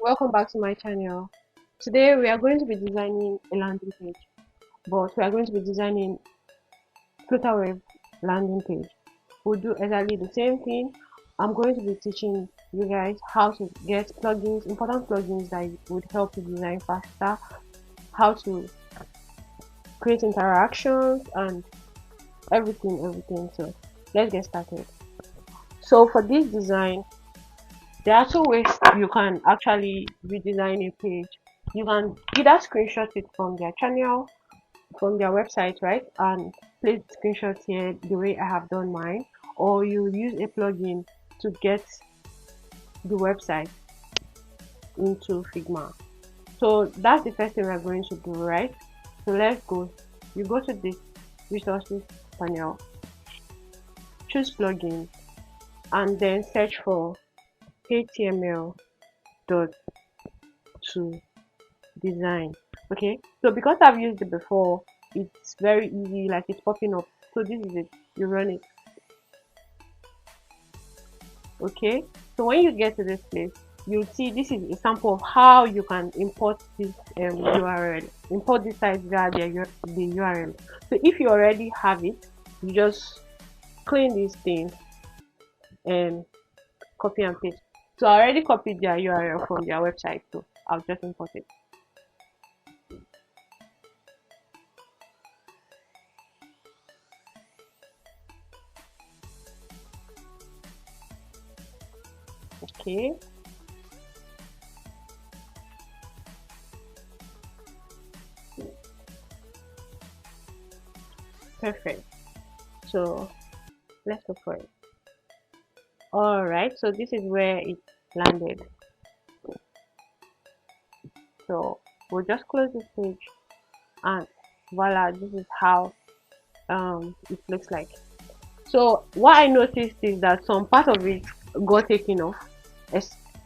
welcome back to my channel. Today we are going to be designing a landing page, but we are going to be designing Flutterwave landing page. We'll do exactly the same thing. I'm going to be teaching you guys how to get plugins, important plugins that would help you design faster, how to create interactions and everything. So let's get started. So for this design, there are two ways you can actually redesign a page. You can either screenshot it from their channel, from their website, right, and place the screenshot here the way I have done mine, or you use a plugin to get the website into Figma. So that's the first thing we're going to do, right? So let's go. You go to this resources panel, choose plugin, and then search for HTML to design. Okay, so because I've used it before, it's very easy, like it's popping up. So this is it, you run it. Okay, so when you get to this place, you'll see this is a sample of how you can import this URL, import this site via the URL. So if you already have it, you just clean these things and copy and paste. So I already copied their URL from their website, so I'll just import it. Okay, perfect. So let's go for it. All right, so this is where it landed. So we'll just close this page, and voila, this is how it looks like. So what I noticed is that some part of it got taken off,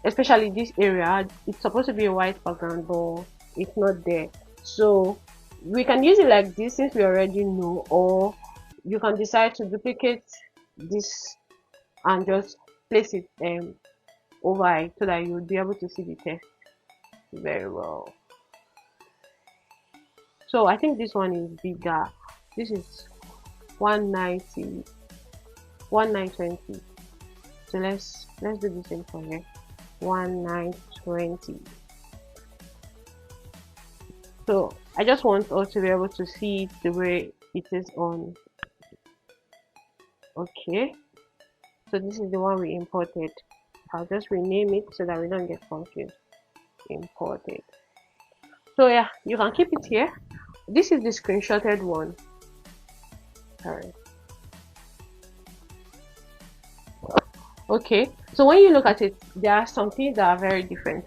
especially this area. It's supposed to be a white background, but it's not there. So we can use it like this since we already know, or you can decide to duplicate this and just place it over it so that you'll be able to see the text very well. So I think this one is bigger. This is 190, 1920. So let's do the same for here. 1920. So I just want us to be able to see it the way it is on. Okay, so this is the one we imported. I'll just rename it so that we don't get confused. Imported. So yeah, you can keep it here. This is the screenshotted one. Sorry. Okay, so when you look at it, there are some things that are very different.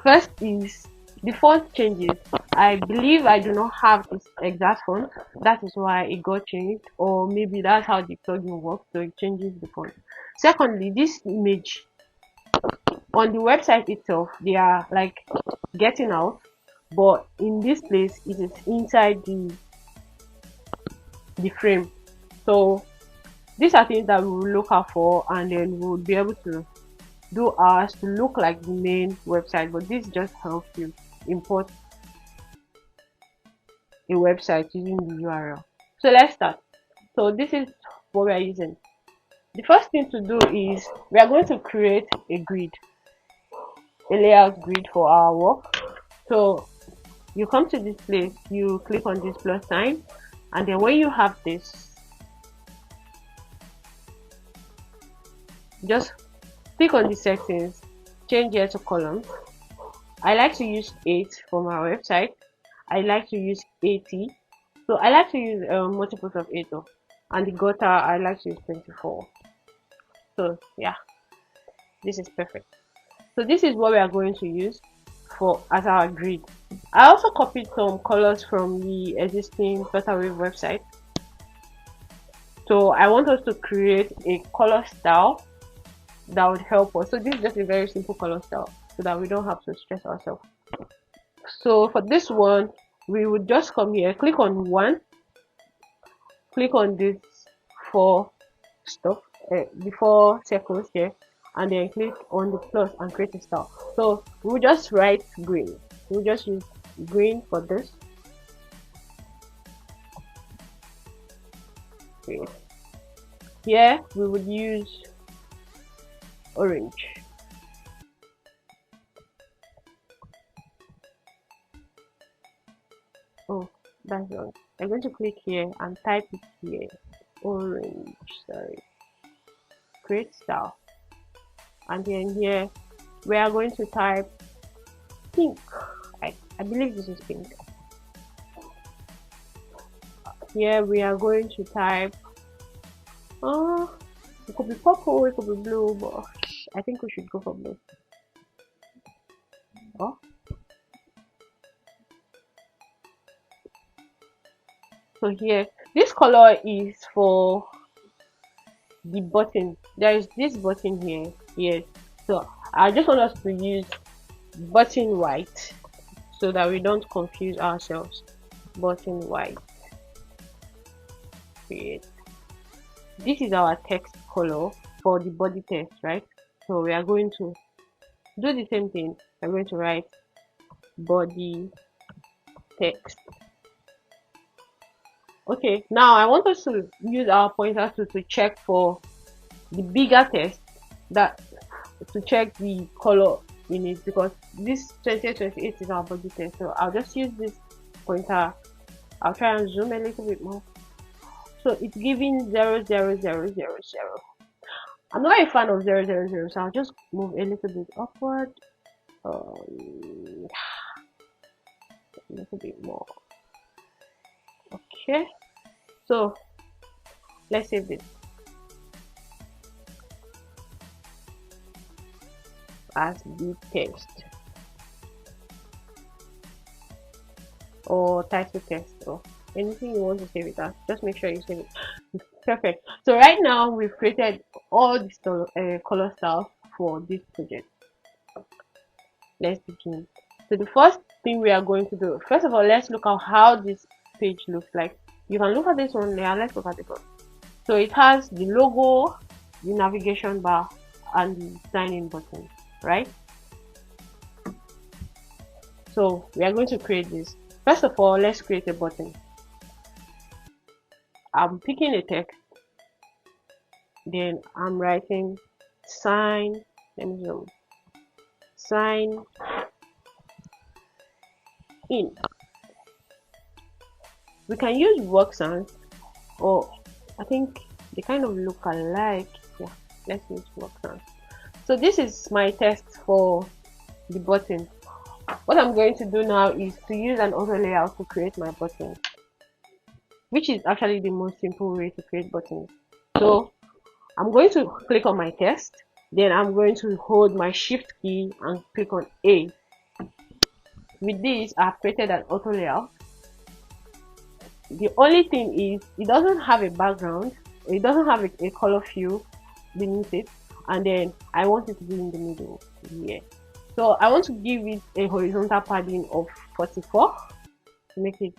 First is the font changes. I believe I do not have this exact font. That is why it got changed, or maybe that's how the plugin works, so it changes the font. Secondly, this image on the website itself, they are like getting out, but in this place it is inside the frame. So these are things that we will look out for, and then we'll be able to do ours to look like the main website. But this just helps you import a website using the URL. So let's start. So this is what we are using. The first thing to do is we are going to create a grid, a layout grid for our work. So you come to this place, you click on this plus sign, and then when you have this, just click on the settings, change here to columns. I like to use 8 for my website. I like to use 80, so I like to use multiples of 8, and the gutter I like to use 24. So yeah, this is perfect. So this is what we are going to use for as our grid. I also copied some colors from the existing Flutterwave website, so I want us to create a color style that would help us. So this is just a very simple color style so that we don't have to stress ourselves. So for this one, we would just come here, click on 1, click on this 4 stuff, the 4 circles here, and then click on the plus and create a style. So we'll just write green. We'll just use green for this. Great. Here we would use orange. Oh, that's wrong. I'm going to click here and type it here. Orange, sorry. Create style. And then here we are going to type pink. I believe this is pink. Here we are going to type it could be purple, it could be blue, but I think we should go for blue. So here, this color is for the button. There is this button here. Yes. So I just want us to use button white so that we don't confuse ourselves. Button white. Create. This is our text color for the body text, right? So we are going to do the same thing. We're going to write body text. Okay, now I want us to use our pointer to check for the bigger text, that to check the color in it, because this 2828 is our body text. So I'll just use this pointer. I'll try and zoom a little bit more. So it's giving 00000. I'm not a fan of 000, so I'll just move a little bit upward. A little bit more. Okay, so let's save it as the text or title text or anything you want to save it as. Just make sure you save it. Perfect. So right now we've created all the color styles for this project. Let's begin. So the first thing we are going to do, first of all, let's look at how this page looks like. You can look at this one there. Let's look at it one. So it has the logo, the navigation bar, and the sign-in button, right? So we are going to create this. First of all, let's create a button. I'm picking a text, then I'm writing sign. Let me zoom. Sign in. We can use workspace, or I think they kind of look alike. Yeah, let's use workspace. So this is my text for the button. What I'm going to do now is to use an auto layout to create my button, which is actually the most simple way to create buttons. So I'm going to click on my text, then I'm going to hold my shift key and click on A. With this, I've created an auto layout. The only thing is it doesn't have a background, it doesn't have a color fill beneath it, and then I want it to be in the middle here. So I want to give it a horizontal padding of 44 to make it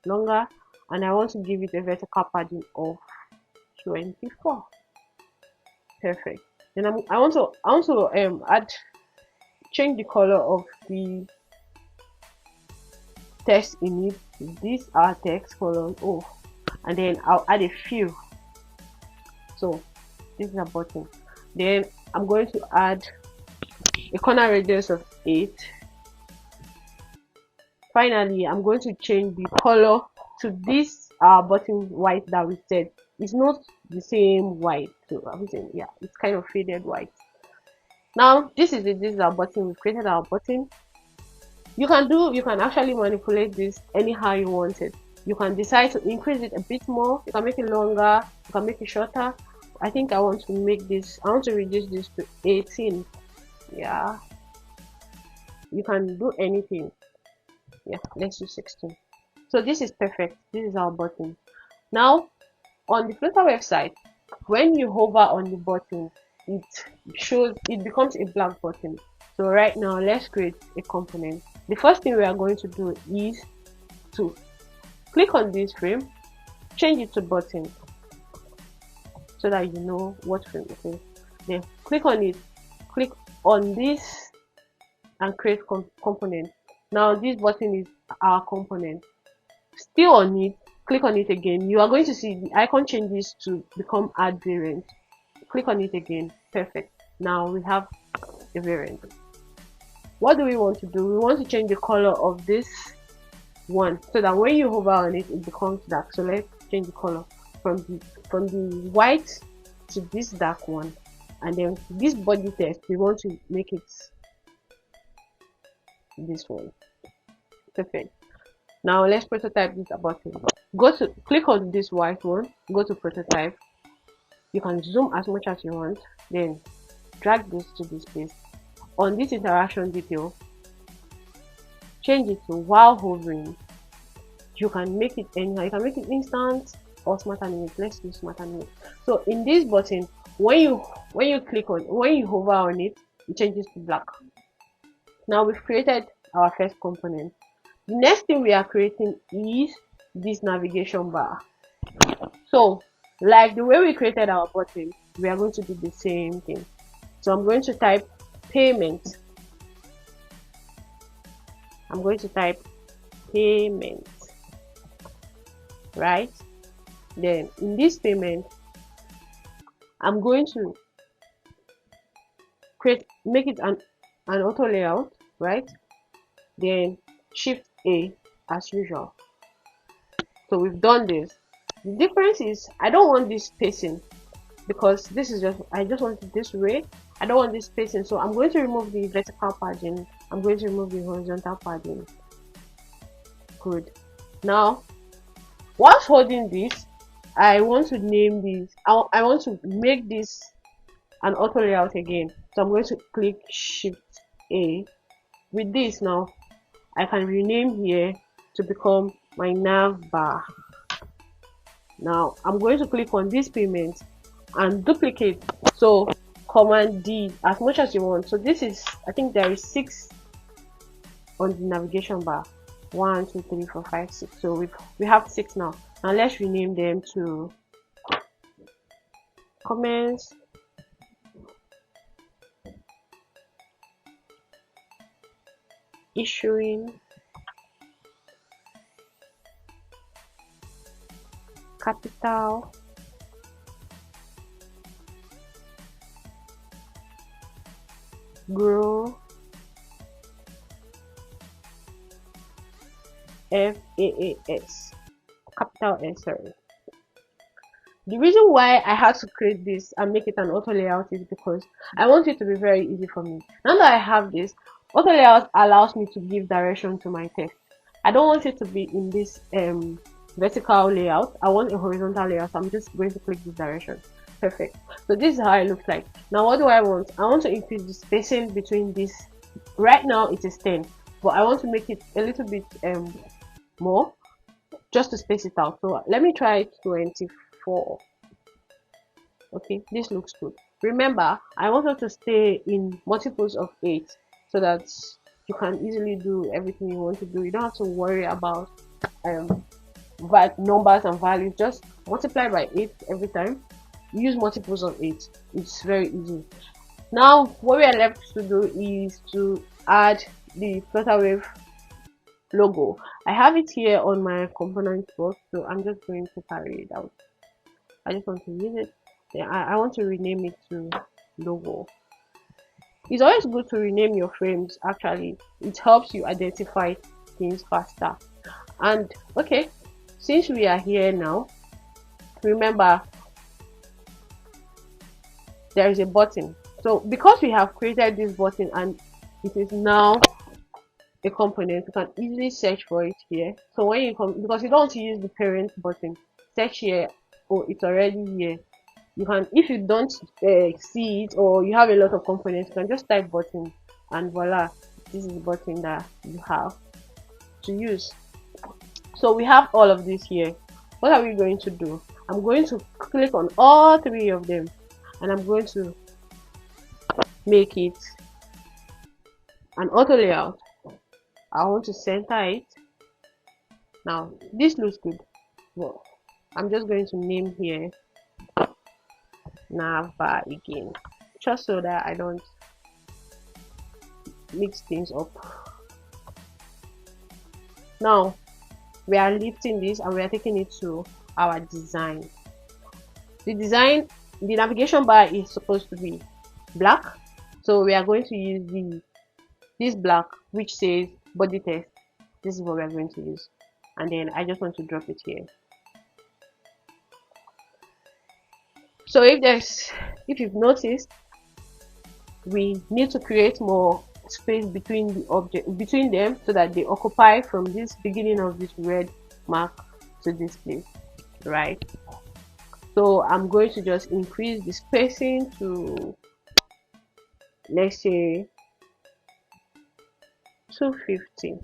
longer, and I want to give it a vertical padding of 24. Perfect. Then I want to change the color of the text in it. These are text colors. And then I'll add a few. So this is a button. Then I'm going to add a corner radius of 8. Finally, I'm going to change the color to this button white that we said. It's not the same white, so everything, yeah, it's kind of faded white. Now this is it. This is our button. We've created our button. You can actually manipulate this anyhow you want it. You can decide to increase it a bit more, you can make it longer, you can make it shorter. I think I want to reduce this to 18. Yeah, you can do anything. Yeah, let's do 16. So this is perfect. This is our button. Now on the Flutterwave website, when you hover on the button, it becomes a black button. So right now, let's create a component. The first thing we are going to do is to click on this frame, change it to button so that you know what frame it is. Then click on it, click on this and create component. Now this button is our component. Still on it, click on it again. You are going to see the icon changes to become add variant. Click on it again. Perfect. Now we have a variant. What do we want to do? We want to change the color of this one so that when you hover on it, it becomes dark. So let's change the color from the white to this dark one, and then this body text we want to make it this one. Perfect. Now let's prototype this button. Click on this white one, go to prototype. You can zoom as much as you want, then drag this to this place. On this interaction detail, change it to while hovering. You can make it anyhow. You can make it instant or smart animate. Let's do smart animate. So in this button, when you hover on it, it changes to black. Now we've created our first component. The next thing we are creating is this navigation bar. So like the way we created our button, we are going to do the same thing. So I'm going to type payment. I'm going to type payment, right? Then in this payment, I'm going to make it an auto layout, right? Then Shift A as usual. So we've done this. The difference is I don't want this spacing because this is I just want it this way. I don't want this spacing, so I'm going to remove the vertical padding. I'm going to remove the horizontal padding. Good. Now, whilst holding this, I want to name this. I want to make this an auto layout again. So I'm going to click Shift A. With this now, I can rename here to become my nav bar. Now I'm going to click on this payment and duplicate. So Command D as much as you want. So this is, I think there is 6 on the navigation bar. 1 2 3 4 5 6. So we have 6 now. Now let's rename them to comments issuing capital grow FAAS capital S. Sorry. The reason why I had to create this and make it an auto layout is because I want it to be very easy for me. Now that I have this, auto layout allows me to give direction to my text. I don't want it to be in this vertical layout. I want a horizontal layout. So I'm just going to click this direction. Perfect. So this is how it looks like. Now what do I want? I want to increase the spacing between this. Right now it is 10, but I want to make it a little bit more, just to space it out. So let me try 24. Okay, this looks good. Remember, I want it to stay in multiples of 8 so that you can easily do everything you want to do. You don't have to worry about numbers and values. Just multiply by 8 every time. Use multiples of 8. It's very easy. Now what we are left to do is to add the Flutterwave logo. I have it here on my component box, so I'm just going to carry it out. I just want to use it. Then I want to rename it to logo. It's always good to rename your frames. Actually, it helps you identify things faster. And okay, since we are here now, remember there is a button. So because we have created this button and it is now a component, you can easily search for it here. So when you come, because you don't want to use the parent button, search here. Oh, it's already here. You can, if you don't see it or you have a lot of components, you can just type button and voila, this is the button that you have to use. So we have all of this here. What are we going to do? I'm going to click on all 3 of them and I'm going to make it an auto layout. I want to center it. Now this looks good. Well, I'm just going to name here nav bar again, just so that I don't mix things up. Now we are lifting this and we are taking it to our design. The navigation bar is supposed to be black, so we are going to use this black which says body text. This is what we are going to use, and then I just want to drop it here. So if you've noticed, we need to create more space between them so that they occupy from this beginning of this red mark to this place, right? So I'm going to just increase the spacing to, let's say, 250.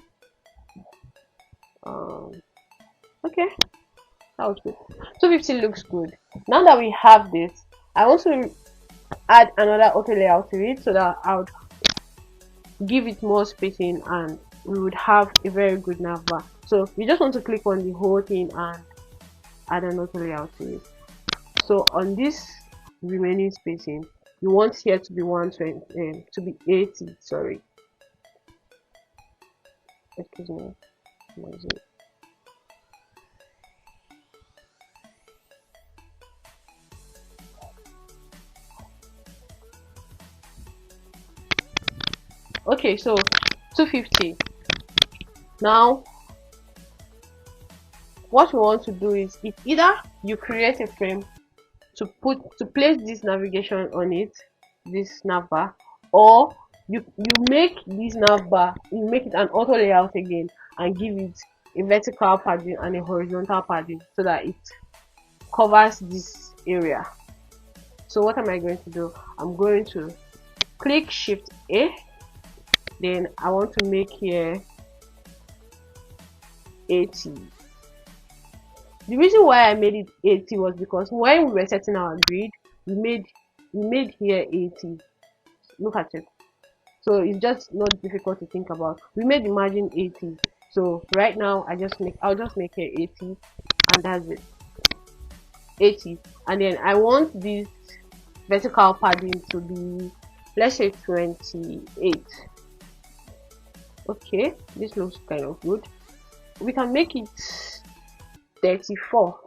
Okay, that was good. 250 looks good. Now that we have this, I want to add another auto layout to it so that I would give it more spacing and we would have a very good nav bar. So you just want to click on the whole thing and add an auto layout to it. So on this remaining spacing, you want here to be 120, to be 80. Sorry, excuse me. Okay, so 250. Now what we want to do is, either you create a frame to place this navigation on it, this nav bar, or you make this nav bar, you make it an auto layout again and give it a vertical padding and a horizontal padding so that it covers this area. So what am I going to do? I'm going to click Shift A, then I want to make here 80. The reason why I made it 80 was because when we were setting our grid, we made here 80. Look at it. So it's just not difficult to think about. We made the margin 80. So right now I'll just make here 80, and that's it. 80. And then I want this vertical padding to be, let's say, 28. Okay, this looks kind of good. We can make it 34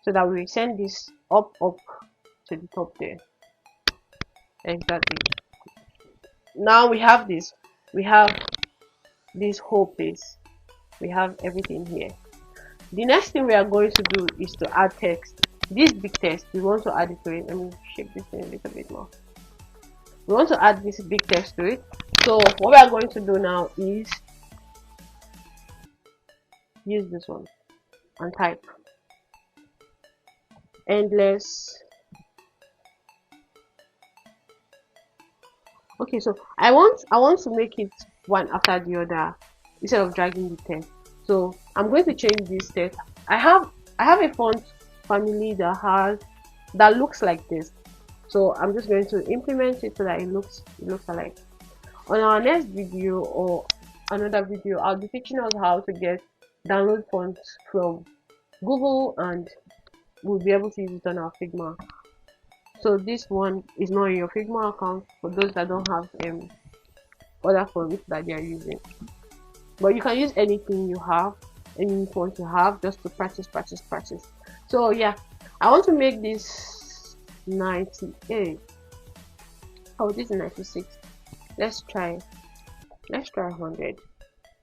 so that we send this up to the top there. Exactly. Now we have this whole place, we have everything here. The next thing we are going to do is to add text. This big text, we want to add it to it. Let me shape this thing a little bit more. We want to add this big text to it. So what we are going to do now is use this one and type endless. Okay, so I want to make it one after the other instead of dragging the text. So I'm going to change this text. I have a font family that looks like this. So I'm just going to implement it so that it looks alike. On our next video or another video, I'll be teaching us how to download fonts from Google, and we'll be able to use it on our Figma. So this one is not in your Figma account for those that don't have other fonts that they are using. But you can use anything you have, any font you have, just to practice. So yeah, I want to make this 98. Oh, this is 96. Let's try 100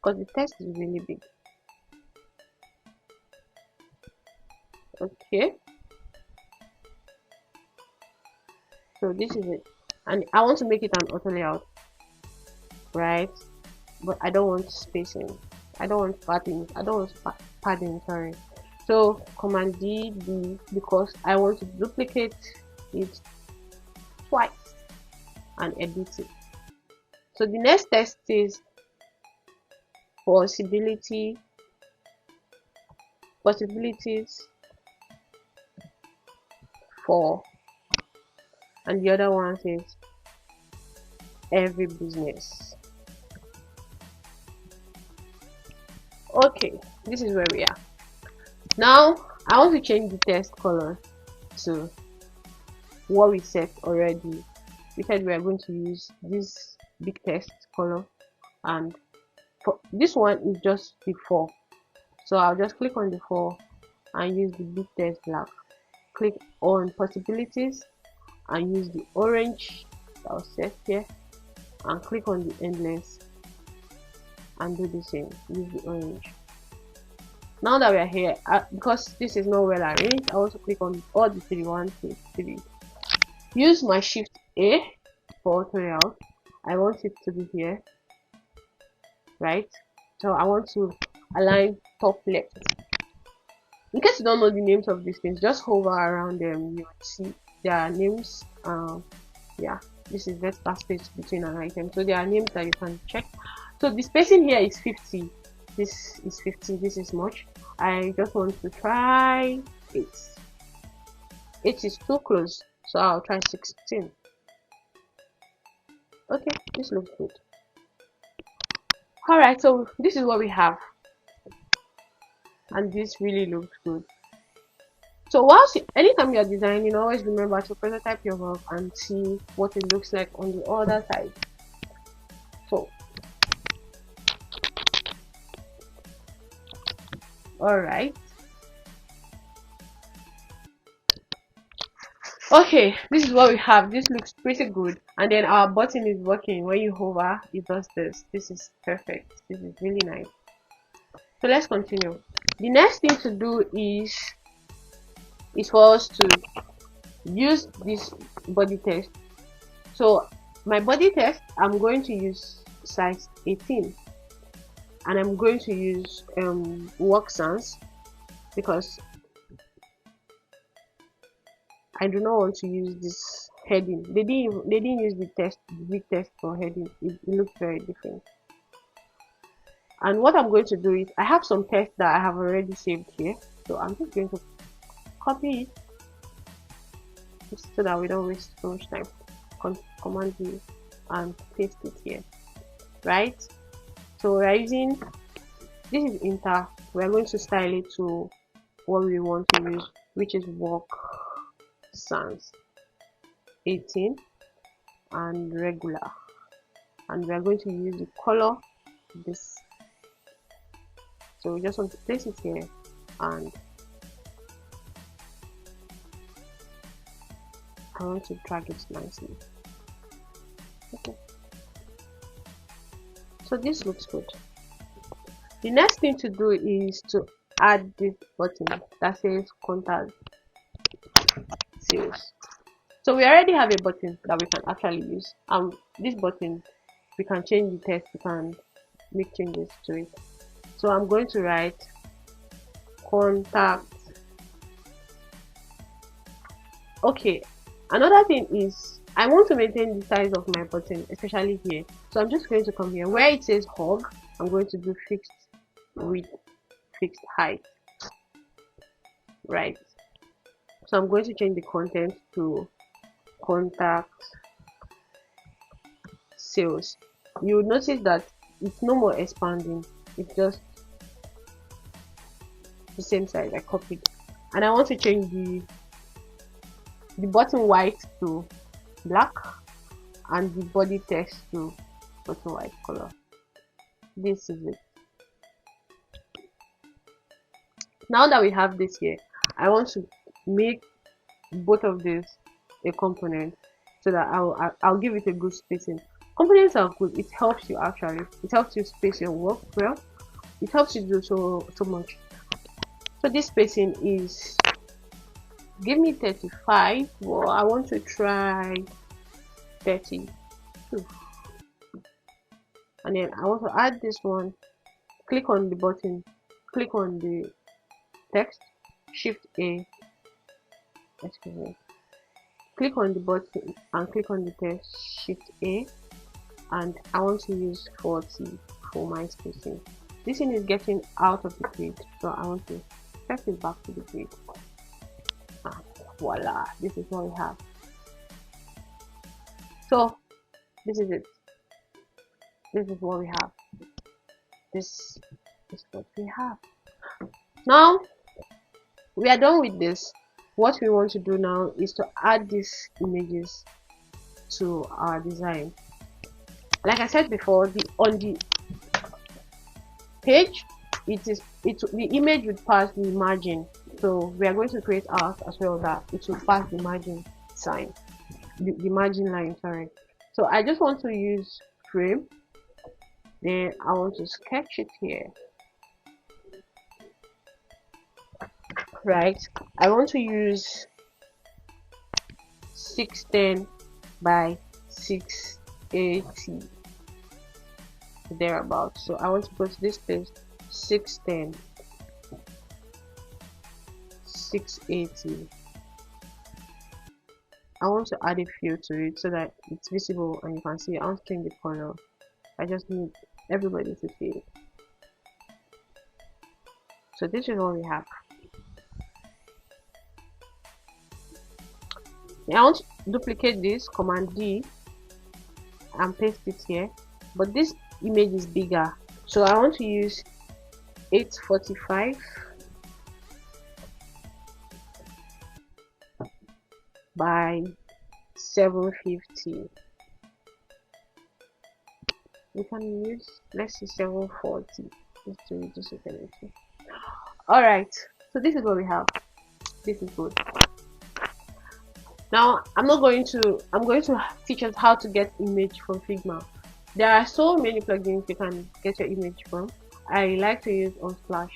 because the text is really big. Okay, so this is it, and I want to make it an auto layout, right? But I don't want spacing, I don't want padding, sorry. So Command D because I want to duplicate it twice and edit it. So the next text is possibilities, for, and the other one says every business. Okay, this is where we are. Now I want to change the text color to what we set already. We said we are going to use this big text color, and for this one is just the 4. So I'll just click on the 4 and use the big text black. Click on possibilities and use the orange that was set here, and click on the endless and do the same. Use the orange. Now that we are here, because this is not well arranged, I also click on all the 3, 1, 2, 3. Use my Shift A for auto layout. I want it to be here, right? So I want to align top left. In case you don't know the names of these things, just hover around them. You will see their names. Yeah, this is vertical space between an item, so there are names that you can check. So the spacing here is 50. This is 50. This is much. I just want to try 8. 8 is too close, so I'll try 16. Okay, this looks good. Alright, so this is what we have, and this really looks good. So anytime you're designing, always remember to prototype your work and see what it looks like on the other side. So alright, okay, this is what we have. This looks pretty good, and then our button is working. When you hover, it does this. This is perfect. This is really nice. So let's continue. The next thing to do is for us to use this body text. So my body text, I'm going to use size 18, and I'm going to use work sans, because I do not want to use this heading. They didn't use the big text for heading. It looks very different. And what I'm going to do is, I have some text that I have already saved here, so I'm just going to copy it so that we don't waste so much time. Command V and paste it here, right? So we're using, this is inter, we're going to style it to what we want to use, which is work sans 18 and regular, and we are going to use the color this. So we just want to place it here, and I want to drag it nicely. Okay, so this looks good. The next thing to do is to add this button that says contact sales. So we already have a button that we can actually use. This button, we can change the text, we can make changes to it. So I'm going to write contact. Okay, another thing is, I want to maintain the size of my button, especially here. So I'm just going to come here where it says hog. I'm going to do fixed width, fixed height, right? So I'm going to change the content to contact sales. You will notice that it's no more expanding, it's just the same size I copied. And I want to change the button white to black and the body text to button white color. This is it. Now that we have this here, I want to make both of these a component so that I'll give it a good spacing. Components are good. It helps you actually. It helps you space your work well. It helps you do so much. So this spacing is, give me 35. Well, I want to try 32. And then I want to add this one. Click on the button. Click on the text. Shift A. Excuse me. Click on the button and click on the text. Shift A. And I want to use 40 for my spacing. This thing is getting out of the grid, so I want to set it back to the grid. And voila, this is what we have. So this is it. This is what we have. This is what we have. Now we are done with this. What we want to do now is to add these images to our design. Like I said before, on the page, the image would pass the margin. So we are going to create ours as well that it will pass the margin sign, the margin line, sorry. So I just want to use frame, then I want to sketch it here, right? I want to use 610 by 680 thereabouts. So I want to go to this place, 610 680. I want to add a fill to it so that it's visible and you can see. I want to change the color. I just need everybody to see it. So this is what we have. Now I want to duplicate this, Command D, and paste it here. But this image is bigger, so I want to use 845 by 750. We can use, let's see, 740 just to reduce it a little. All right, so this is what we have. This is good. Now I'm going to teach us how to get image from Figma. There are so many plugins you can get your image from. I like to use Unsplash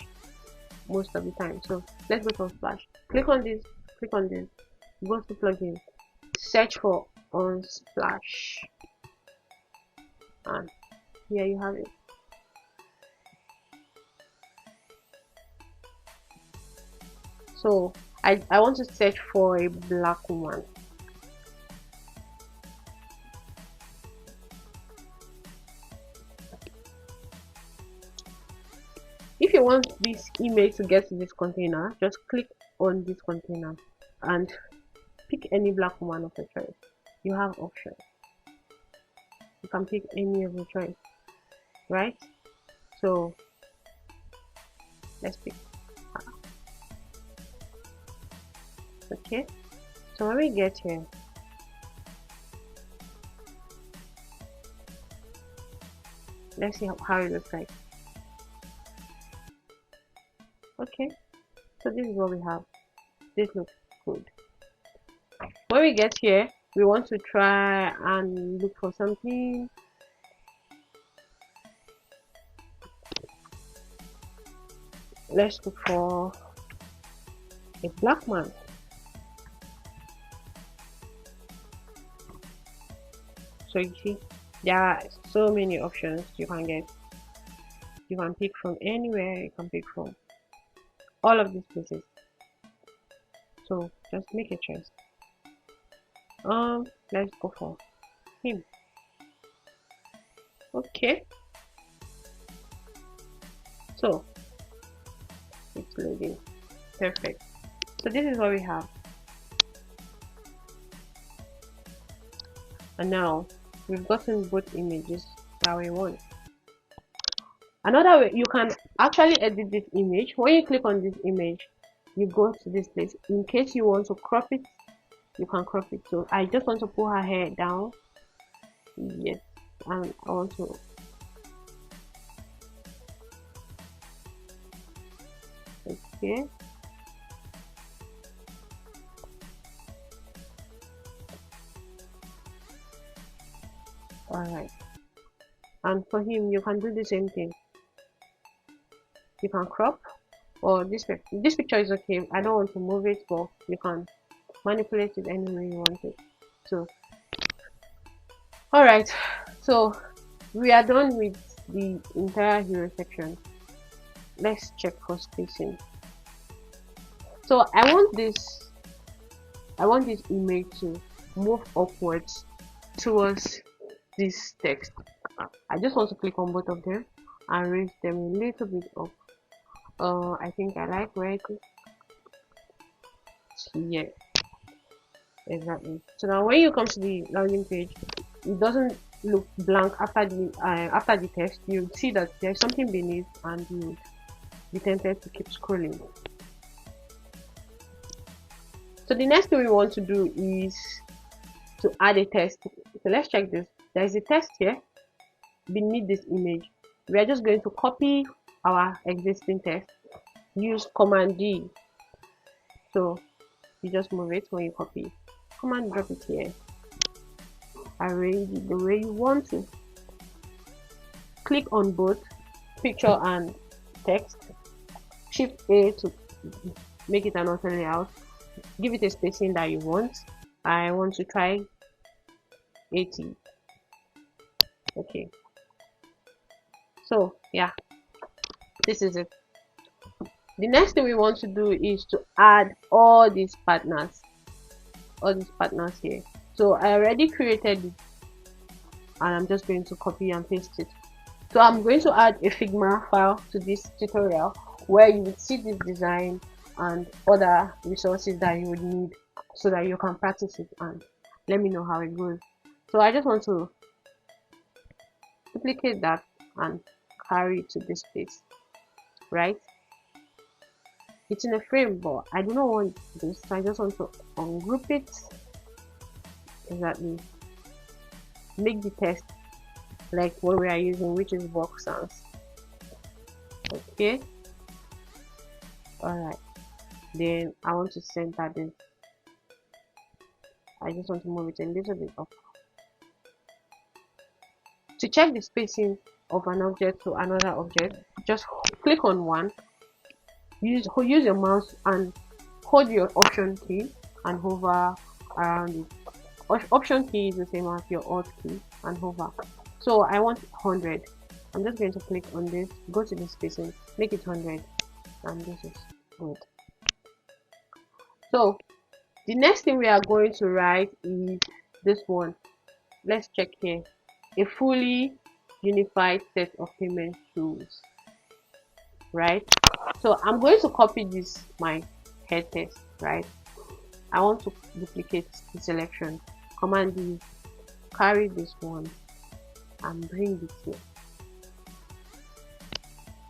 most of the time. So let's go to Unsplash. Click on this, go to plugins, search for Unsplash, and here you have it. So I want to search for a black one. If you want this image to get to this container, just click on this container and pick any black one of your choice. You have options. You can pick any of your choice, right? So let's pick. Okay, so when we get here, let's see how it looks like. Okay, so this is what we have. This looks good. When we get here, we want to try and look for something. Let's look for a black man. So you see, there are so many options you can get. You can pick from anywhere. You can pick from all of these places. So just make a choice. Let's go for him. Okay. So it's loading. Perfect. So this is what we have. And now we've gotten both images that we want. Another way, you can actually edit this image. When you click on this image, you go to this place. In case you want to crop it, you can crop it. So I just want to pull her hair down. Yes, and I want to. Okay. Alright. And for him, you can do the same thing. You can crop, or this picture is okay. I don't want to move it, but you can manipulate it any way you want it. So alright, so we are done with the entire hero section. Let's check for spacing. So I want this image to move upwards towards this text. I just want to click on both of them and raise them a little bit up. I think I like where it is. Yeah, exactly. So now when you come to the landing page, it doesn't look blank after the text. You see that there's something beneath, and you be tempted to keep scrolling. So the next thing we want to do is to add a text. So let's check this. There is a text here. beneath this image, we are just going to copy our existing text, use Command D. So you just move it when you copy, Command drop it here, arrange it the way you want to. Click on both picture and text, Shift A to make it an auto layout, give it a spacing that you want. I want to try 80. Okay, so yeah, this is it. The next thing we want to do is to add all these partners here. So I already created it and I'm just going to copy and paste it. So I'm going to add a Figma file to this tutorial where you would see this design and other resources that you would need so that you can practice it and let me know how it goes. So I just want to duplicate that and carry it to this place, right? It's in a frame, but I do not want this, so I just want to ungroup it. Exactly. Make the text like what we are using, which is box sounds. Okay. Alright. Then I want to center this. I just want to move it a little bit up. To check the spacing of an object to another object, just click on one. Use your mouse and hold your Option key and hover around it. Option key is the same as your Alt key and hover. So I want 100. I'm just going to click on this, go to the spacing, make it 100, and this is good. So the next thing we are going to write is this one. Let's check here. A fully unified set of payment tools, right? So I'm going to copy this, my head text, right? I want to duplicate the selection, Command D, carry this one and bring it here.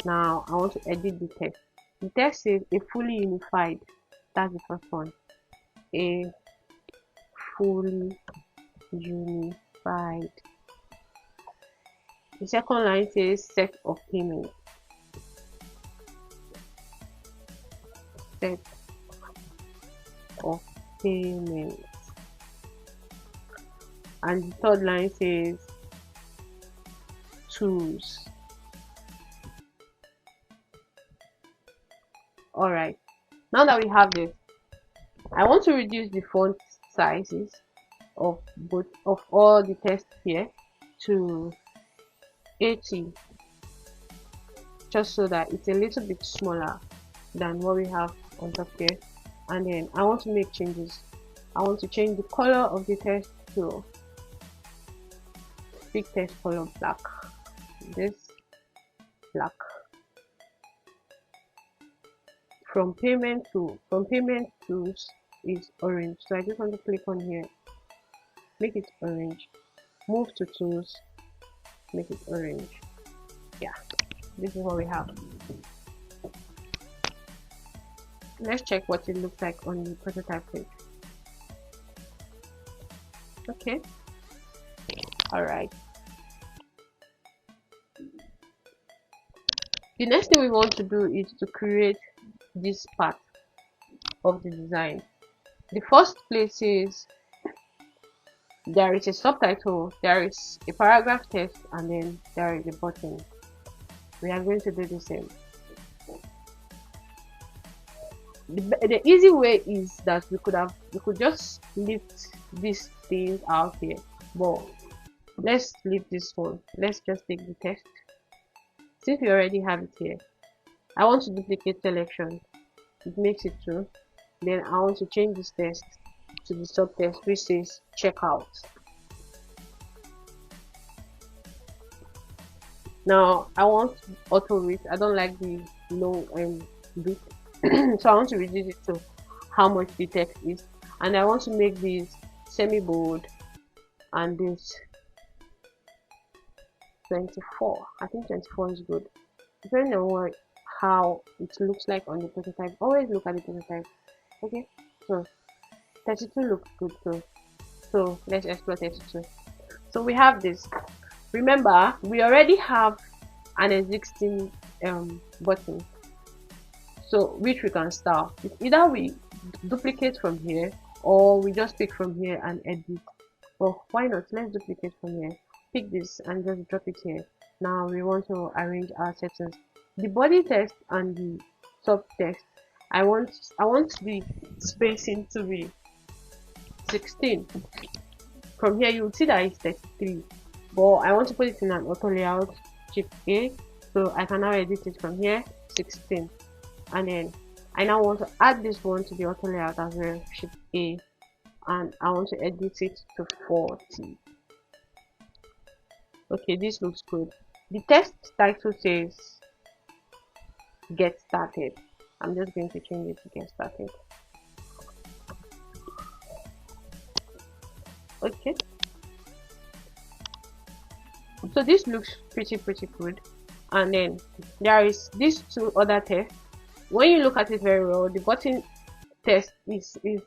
Now I want to edit the text. The text says a fully unified. That's the first one. A fully unified. The second line says set of payment. Set of payment. And the third line says tools. Alright, now that we have this, I want to reduce the font sizes of all the text here to 80, just so that it's a little bit smaller than what we have on top here. And then I want to make changes. I want to change the color of the text to big text color black. This black. From payment tools is orange. So I just want to click on here, make it orange. Move to tools, make it orange. Yeah, this is what we have. Let's check what it looks like on the prototype page. Okay. Alright. The next thing we want to do is to create this part of the design. The first place is there is a subtitle, there is a paragraph text, and then there is a button. We are going to do the same. The easy way is that we could just lift these things out here, but let's leave this one. Let's just take the text. Since we already have it here, I want to duplicate selection. It makes it true. Then I want to change this text to the subtext which says checkout. Now I want auto width. I don't like the low width, so I want to reduce it to how much the text is, and I want to make this semi bold and this 24. I think 24 is good. Depending on how it looks like on the prototype, always look at the prototype. Okay, so 32 looks good too. So let's explore 32. So we have this. Remember, we already have an existing button, so which we can start. It's either we duplicate from here or we just pick from here and edit. Well, why not? Let's duplicate from here, pick this and just drop it here. Now we want to arrange our sections. The body text and the subtext, I want the spacing to be 16. From here you will see that it's 33, but I want to put it in an auto layout, shift A, so I can now edit it from here, 16. And then I now want to add this one to the auto layout as well, shift A, and I want to edit it to 40. Okay, this looks good. The text title says get started. I'm just going to change it to get started. Okay, so this looks pretty good. And then there is these two other tests. When you look at it very well, the button test is a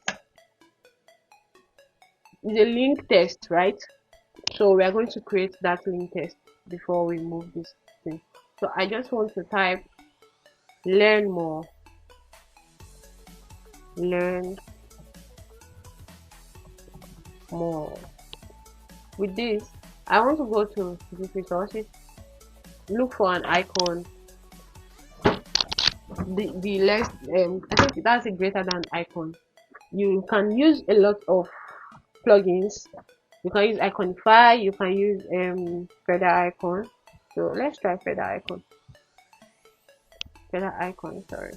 link test, right? So we are going to create that link test before we move this thing. So I just want to type learn more. With this, I want to go to these resources, look for an icon. The less I think that's a greater than icon. You can use a lot of plugins. You can use Iconify, you can use feather icon. So let's try feather icon, sorry.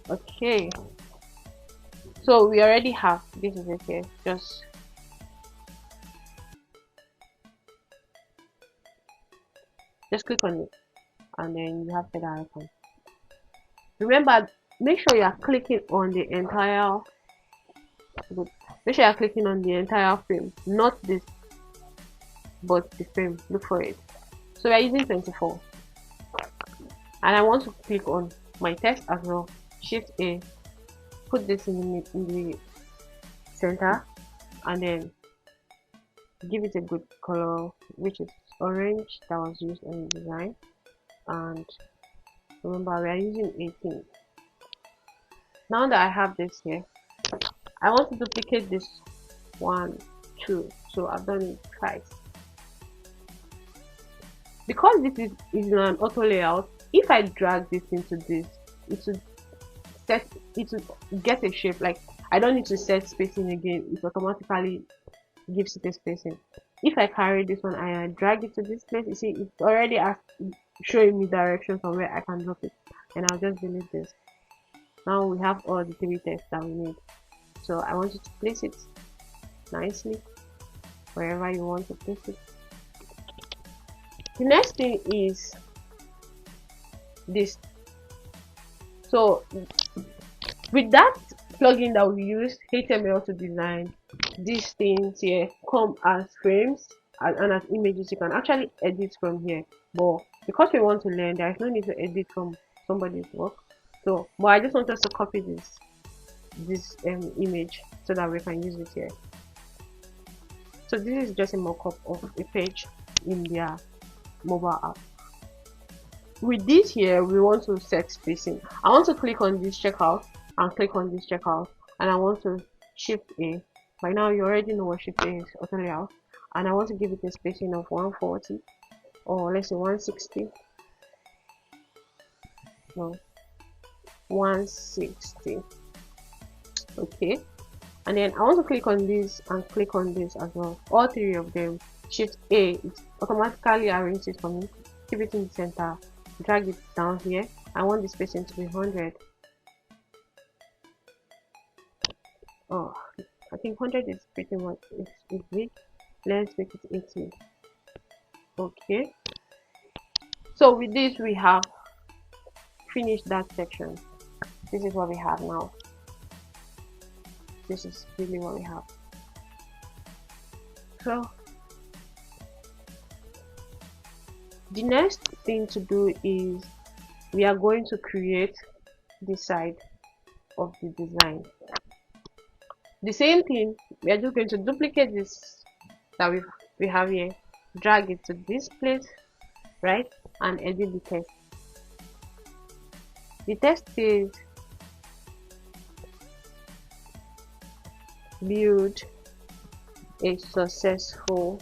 Okay, so we already have this. Is it here? Just click on it and then you have feather icon. Remember, make sure you are clicking on the entire frame, not this but the frame. Look for it. So we are using 24 and I want to click on my text as well, shift A, put this in the center and then give it a good color, which is orange, that was used in design. And remember, we are using 18. Now that I have this here, I want to duplicate this 1, 2, so I've done it twice. Because this is in an auto layout, if I drag this into this, it will get a shape. Like, I don't need to set spacing again, it automatically gives it a spacing. If I carry this one and I drag it to this place, you see it's already showing me directions on where I can drop it, and I'll just delete this. Now we have all the 3 texts that we need. So I want you to place it nicely wherever you want to place it. The next thing is this. So with that plugin that we use, HTML to design, these things here come as frames and as images. You can actually edit from here, but because we want to learn, there is no need to edit from somebody's work. So, but I just want us to copy this image so that we can use it here. So this is just a mock-up of a page in their mobile app. With this here, we want to set spacing. I want to click on this checkout and click on this checkout, and I want to shift A. By now you already know what shift A is, auto layout, and I want to give it a spacing of 140, or let's say 160. No, 160. Okay, and then I want to click on this and click on this as well, all 3 of them. Shift A, it automatically arranges it for me. Keep it in the center, drag it down here. I want the spacing to be 100. Oh, I think 100 is pretty much it's big. Let's make it 80. Okay, so with this we have finished that section. This is what we have now. This is really what we have. So the next thing to do is we are going to create this side of the design. The same thing, we are just going to duplicate this that we have here, drag it to this place, right, and edit the text. The text is build a successful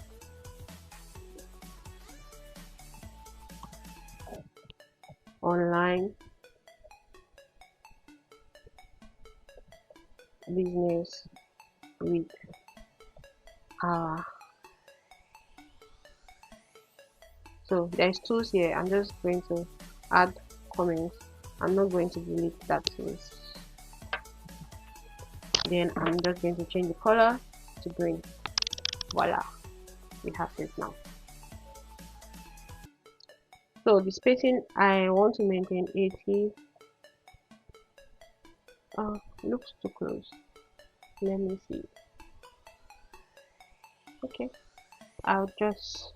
online business with our. So there's tools here. I'm just going to add comments. I'm not going to delete that tools. Then I'm just going to change the color to green. Voila, we have this now. So the spacing, I want to maintain 80. Looks too close. Let me see. Okay, I'll just,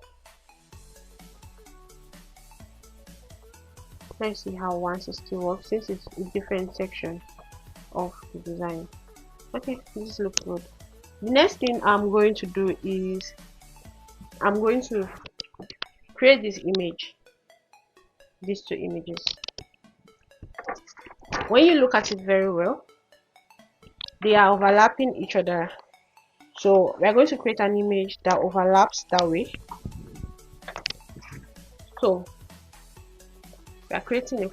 let's see how 160 works, since it's a different section of the design. Okay, this looks good. The next thing I'm going to do is I'm going to create this image, these two images. When you look at it very well, they are overlapping each other. So we are going to create an image that overlaps that way. So we are creating a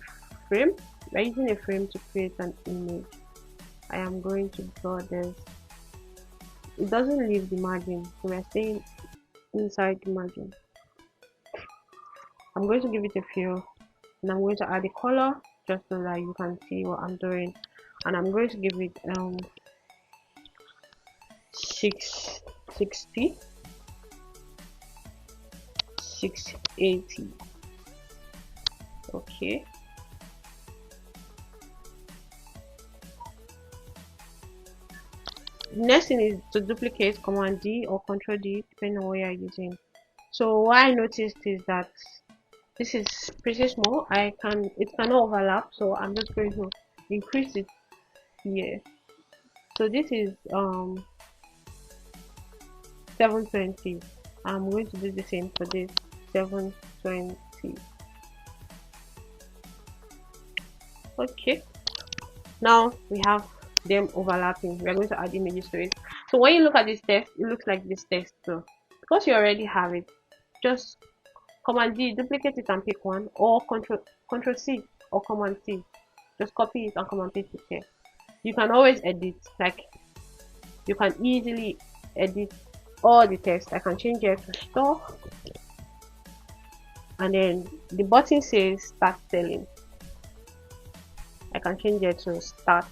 frame. We are using a frame to create an image. I am going to draw this. It doesn't leave the margin, so we are staying inside the margin. I'm going to give it a fill, and I'm going to add a color just so that you can see what I'm doing. And I'm going to give it 660, 680. Okay. Next thing is to duplicate, Command D or Control D, depending on what you are using. So what I noticed is that this is pretty small. It cannot overlap, so I'm just going to increase it here. So this is 720. I'm going to do the same for this, 720. Okay, now we have them overlapping. We are going to add images to it. So when you look at this text, it looks like this text. So because you already have it, just Command D, duplicate it and pick one, or Control C or Command C. Just copy it and Command paste it here. You can always edit, like you can easily edit all the text. I can change it to store, and then the button says start selling. I can change it to start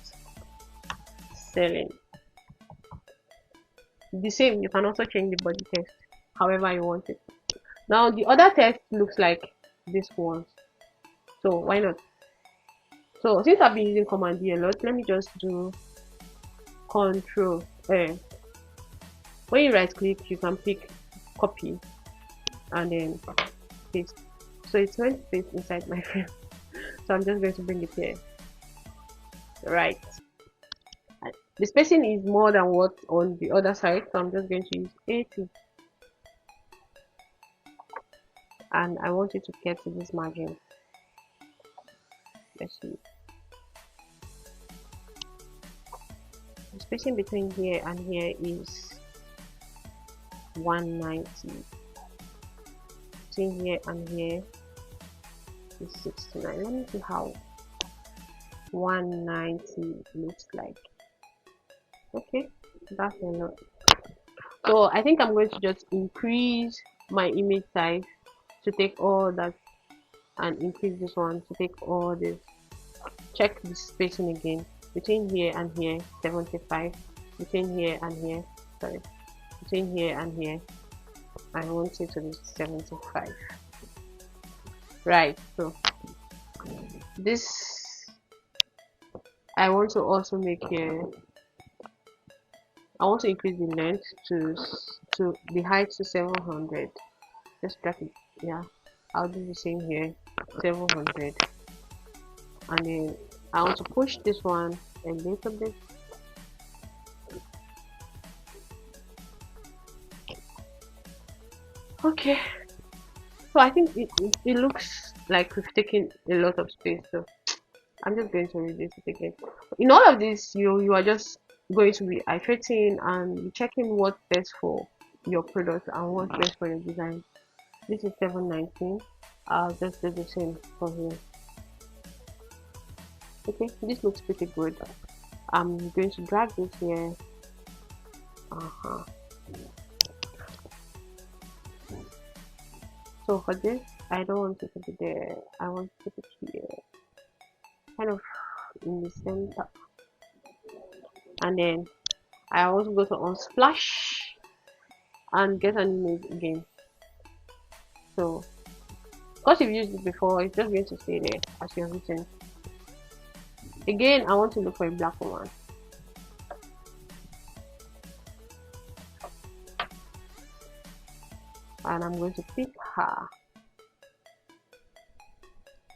selling. The same, you can also change the body text however you want it. Now the other text looks like this one, so why not? So since I've been using Command D a lot, let me just do Control A. When you right click, you can pick copy and then paste. So it's going to paste inside my frame. So I'm just going to bring it here. Right. The spacing is more than what's on the other side, so I'm just going to use 80. And I want it to get to this margin. Let's see. The spacing between here and here is 190. Between here and here is 69. Let me see how 190 looks like. Okay, that's a lot. So I think I'm going to just increase my image size to take all that, and increase this one to take all this. Check the spacing again. Between here and here, 75. Between here and here, sorry, between here and here, I want it to be 75. Right. So this I want to also make here. I want to increase the length to the height to 700. Just drag it. Yeah, I'll do the same here, 700. And then I want to push this one a little bit. Okay, so I think it looks like we've taken a lot of space, so I'm just going to reduce it again. In all of this, you are just going to be iterating and checking what's best for your product and what's best for your design. This is 719. I'll just do the same for here. Okay, this looks pretty good. I'm going to drag this here. So for this, I don't want it to be there. I want to put it here, kind of in the center. And then I also go to unsplash and get an image again. So because you've used it before, it's just going to stay there as you have written. Again, I want to look for a black woman. And I'm going to pick her.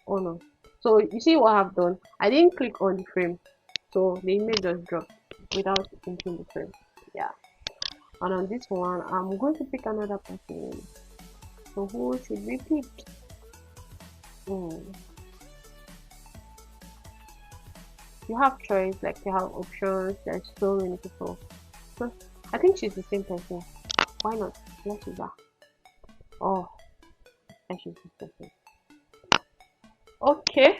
Oh no. So you see what I've done? I didn't click on the frame. So the image just dropped without clicking the frame. Yeah. And on this one, I'm going to pick another person. So who should we pick? You have choice, like you have options. There's so many people. So I think she's the same person. Why not? Let's use her. Oh, and she's the person. Okay.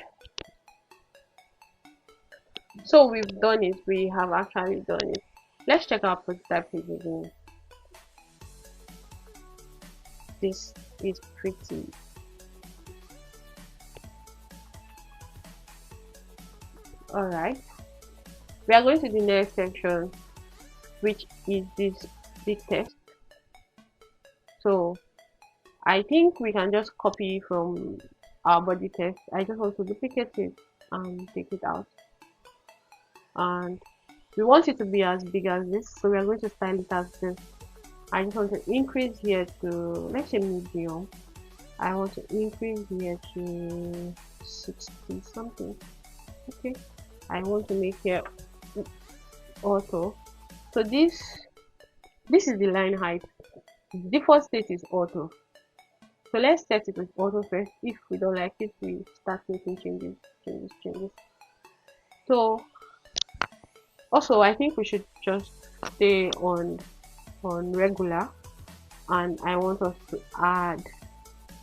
So we've done it. We have actually done it. Let's check our prototype page again. This is pretty. Alright. We are going to the next section, which is this big text. So I think we can just copy from our body text. I just want to duplicate it and take it out. And we want it to be as big as this, so we are going to style it as this. I just want to increase here to, let's say, medium. I want to increase here to 60 something. Okay, I want to make here auto. So this is the line height. The default state is auto. So let's set it with auto first. If we don't like it, we start making changes. So also, I think we should just stay on regular, and I want us to add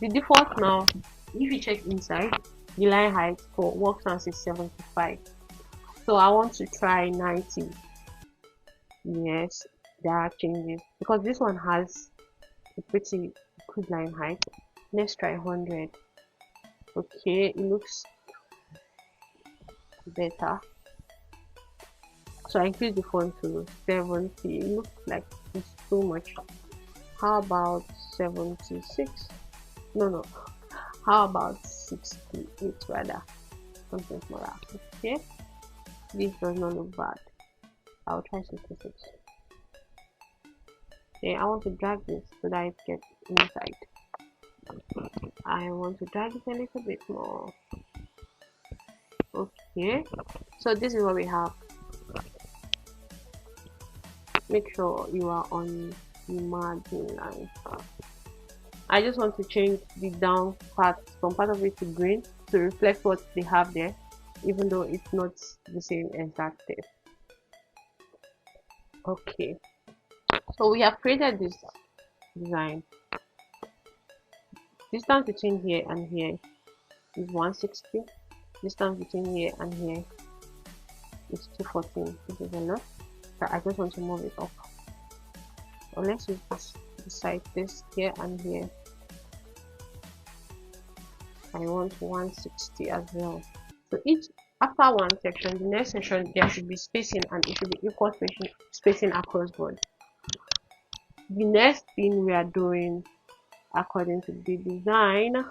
the default now. If you check inside, the line height for workspace is 75. So I want to try 90. Yes, there are changes because this one has a pretty good line height. Let's try 100. Okay, it looks better. So I increase the font to 70. It looks like it's too much. How about 76? No. How about 68 rather? Something smaller. Okay. This does not look bad. I'll try 66. Okay, I want to drag this so that it gets inside. I want to drag it a little bit more. Okay. So this is what we have. Make sure you are on the margin line. I just want to change the down part from part of it to green to reflect what they have there, even though it's not the same exact text. Okay, so we have created this design. Distance between here and here is 160. Distance between here and here is 214. This is enough. So I just want to move it up. So let's use this beside this here and here. I want 160 as well. So each after one section, the next section there should be spacing, and it should be equal spacing across board. The next thing we are doing according to the design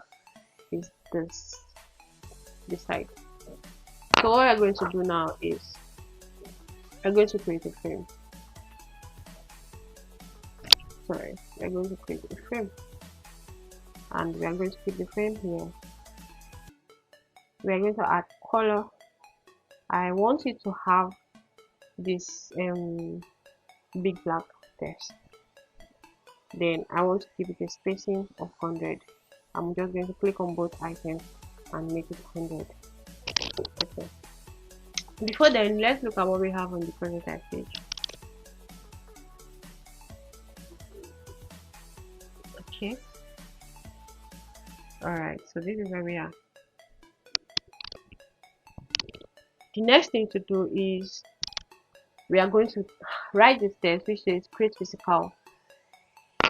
is this side. So what we're going to do now is we're going to create a frame. Sorry, we're going to create a frame, and we are going to keep the frame here. We are going to add color. I want it to have this big black text. then I want to give it a spacing of 100. I'm just going to click on both items and make it 100. Okay. Before then, let's look at what we have on the prototype page. Okay. Alright, so this is where we are. The next thing to do is we are going to write this text which says create physical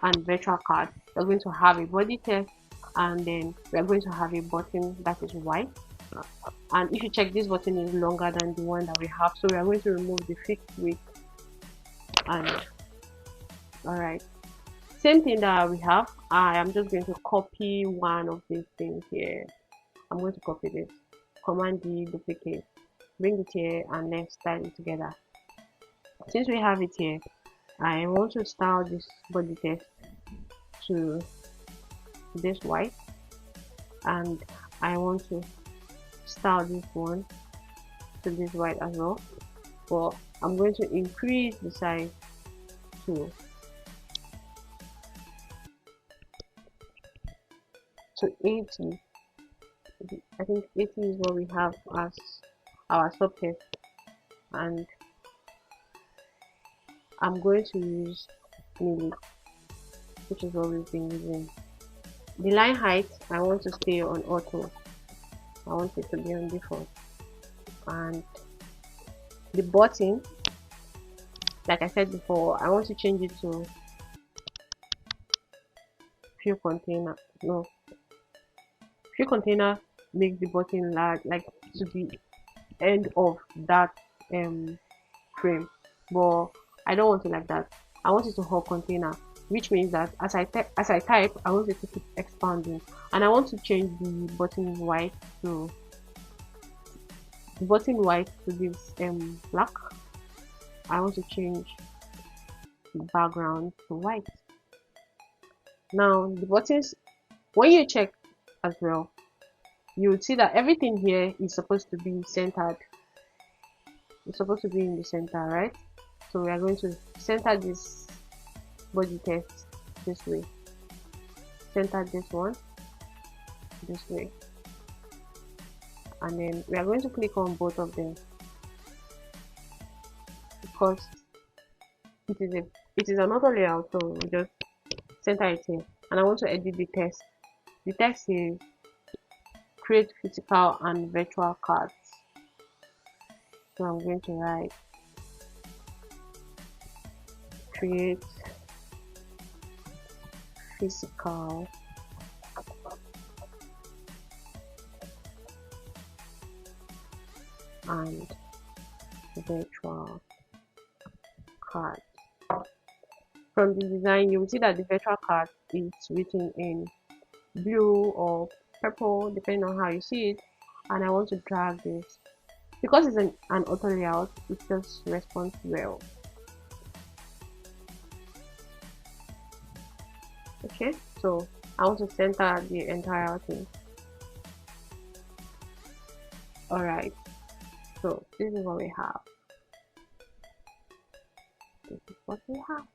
and virtual card. We're going to have a body text, and then we are going to have a button that is white. And if you check, this button is longer than the one that we have, so we are going to remove the fixed width. And alright, same thing that we have. I am just going to copy one of these things here. I'm going to copy this, Command D, duplicate, bring it here, and then style it together. Since we have it here, I want to style this body text to this white, and I want to style this one to this white as well, but I'm going to increase the size to 80. I think 80 is what we have as our subtext, and I'm going to use Nili, which is what we've been using. The line height, I want to stay on auto. I want it to be on default. And the button, like I said before, I want to change it to few container. No, few container makes the button large, like to the end of that frame, but I don't want it like that. I want it to hold container, which means that as I type, I want it to keep expanding, and I want to change the button white to this black. I want to change the background to white. Now the buttons, when you check as well, you would see that everything here is supposed to be centered. It's supposed to be in the center, right? So we are going to center this body text this way, center this one this way, and then we are going to click on both of them because it is another layout, so we just center it here. And I want to edit the text. The text is create physical and virtual cards, so I'm going to write create physical and virtual card. From the design, you will see that the virtual card is written in blue or purple, depending on how you see it. And I want to drag this because it's an auto layout. It just responds well. Okay, so I want to center the entire thing. Alright, so this is what we have. This is what we have.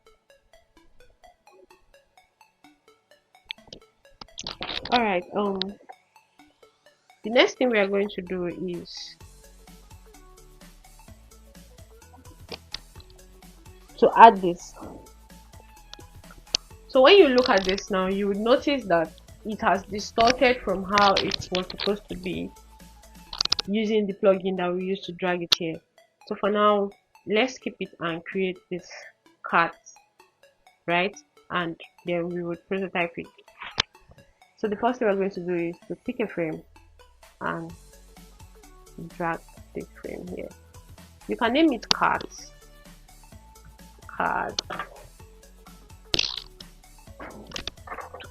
Alright, the next thing we are going to do is to add this. So when you look at this now, you would notice that it has distorted from how it was supposed to be using the plugin that we used to drag it here. So for now, let's keep it and create this cut, right? And then we would prototype it. So the first thing we're going to do is to pick a frame and drag this frame here. You can name it card,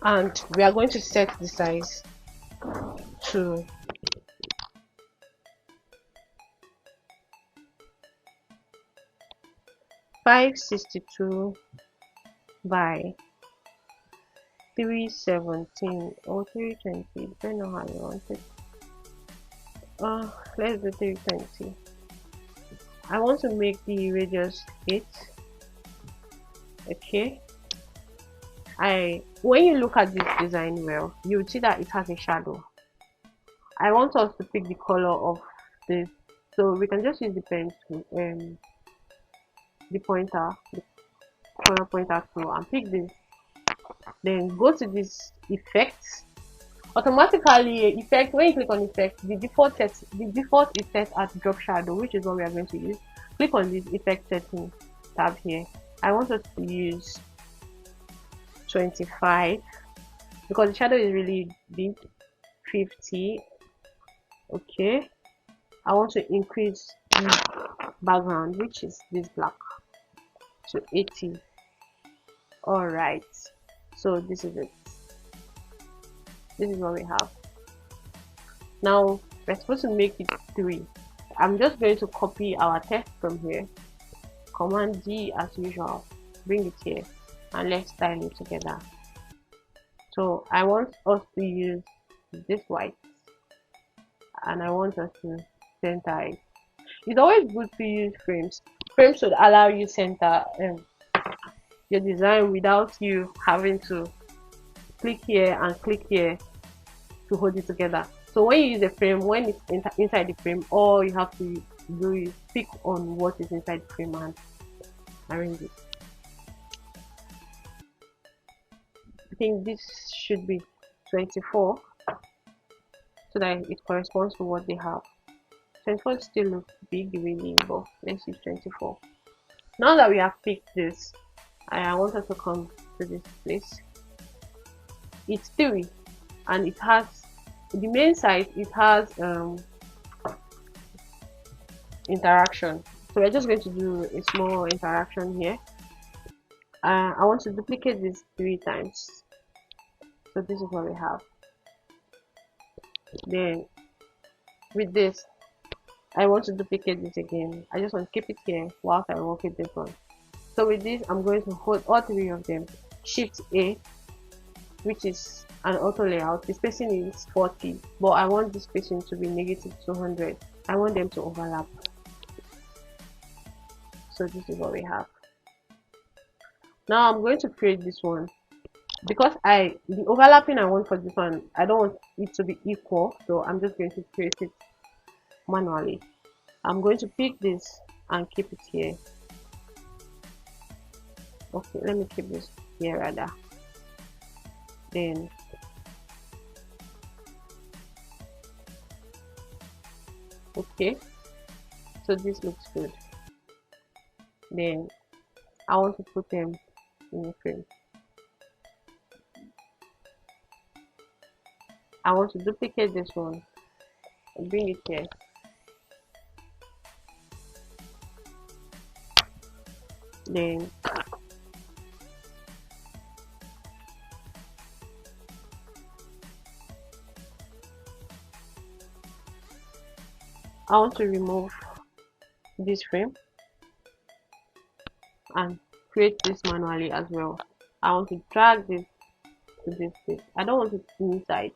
and we are going to set the size to 562 by 317 or 320, depending on how you want it. Let's do 320. I want to make the radius 8. Okay, when you look at this design well, you would see that it has a shadow. I want us to pick the color of this, so we can just use the pen to the pointer, the color pointer tool, and pick this. Then go to this effects. Automatically, effect, when you click on effect, the default is set at drop shadow, which is what we are going to use. Click on this effect setting tab here. I want us to use 25 because the shadow is really big. 50. Okay, I want to increase the background, which is this black, to 80. All right, so this is it. This is what we have. Now we're supposed to make it 3. I'm just going to copy our text from here, Command D as usual, bring it here, and let's style it together. So I want us to use this white, and I want us to center it. It's always good to use frames. Frames should allow you center your design without you having to click here and click here to hold it together. So when you use a frame, when it's inside the frame, all you have to do is pick on what is inside the frame and arrange it. I think this should be 24 so that it corresponds to what they have. 24 still looks big really, but let's use 24. Now that we have picked this, I want us to come to this place. It's 3 and it has the main site, it has interaction. So we're just going to do a small interaction here. I want to duplicate this 3 times. So this is what we have. Then with this, I want to duplicate this again. I just want to keep it here whilst I work with this one. So with this, I'm going to hold all 3 of them. Shift A, which is an auto layout. The spacing is 40, but I want the spacing to be negative 200. I want them to overlap. So this is what we have. Now I'm going to create this one because the overlapping I want for this one, I don't want it to be equal, so I'm just going to create it manually. I'm going to pick this and keep it here. Okay, let me keep this here rather. Then okay, so this looks good. Then I want to put them in a frame. I want to duplicate this one and bring it here. Then I want to remove this frame and create this manually as well. I want to drag this to this place. I don't want it inside.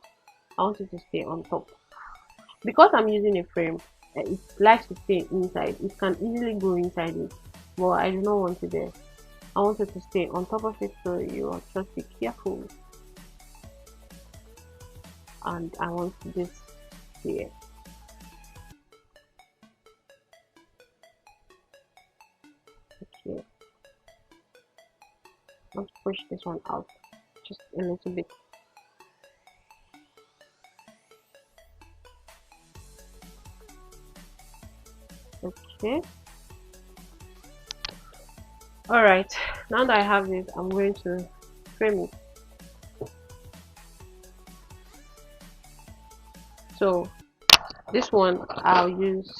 I want it to stay on top. Because I'm using a frame, it likes to stay inside. It can easily go inside it, but I do not want it there. I want it to stay on top of it, so you just be careful. And I want this here. Okay. Let's push this one out just a little bit. Okay. All right, now that I have this, I'm going to frame it. So this one I'll use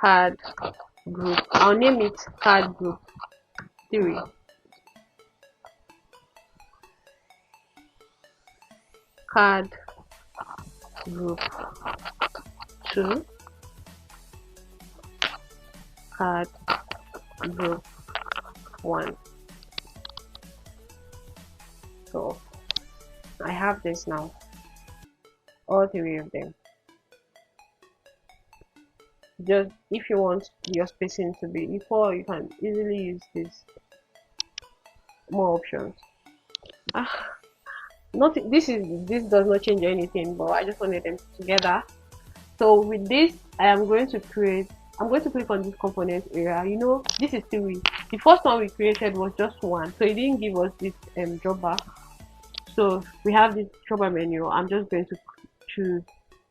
card group. I'll name it card group 3. Card group 2. Card group 1. So I have this now, all 3 of them. Just if you want your spacing to be equal, you can easily use this more options. Not this does not change anything, but I just wanted them together. So with this, I'm going to click on this component area. You know, this is theory. The first one we created was just one, so it didn't give us this dropper. So we have this dropper menu. I'm just going to choose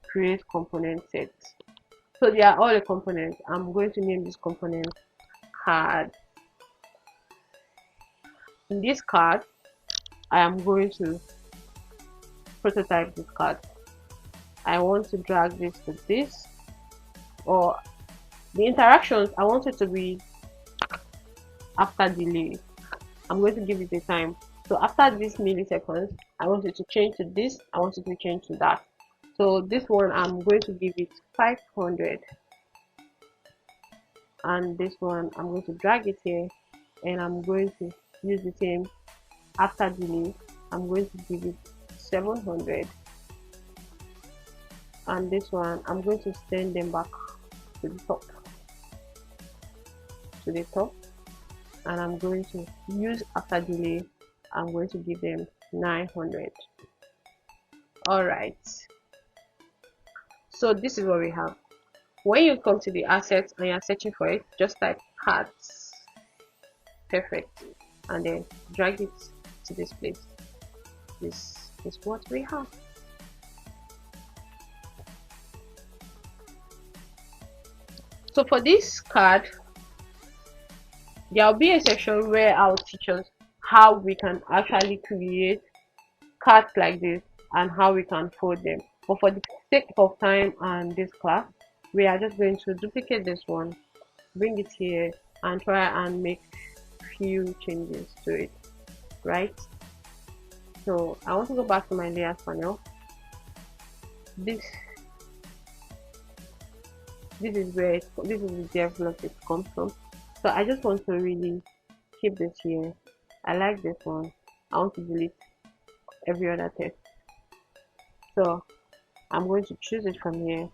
create component sets. So they are all the components. I'm going to name this component card. In this card, I am going to prototype this card. I want to drag this to this, or the interactions, I want it to be after delay. I'm going to give it a time. So after this milliseconds, I want it to change to this, I want it to change to that. So this one, I'm going to give it 500. And this one, I'm going to drag it here, and I'm going to use the same after delay. I'm going to give it 700. And this one, I'm going to send them back to the top. And I'm going to use after delay. I'm going to give them 900. All right, so this is what we have. When you come to the assets and you're searching for it, just type cards. Perfect. And then drag it to this place. This is what we have. So for this card, there will be a section where I'll teach us how we can actually create cards like this and how we can fold them. But for the sake of time and this class, we are just going to duplicate this one, bring it here, and try and make few changes to it, right? So I want to go back to my layers panel. This is where this is the develop it comes from. So I just want to really keep this here. I like this one. I want to delete every other text. So I'm going to choose it from here.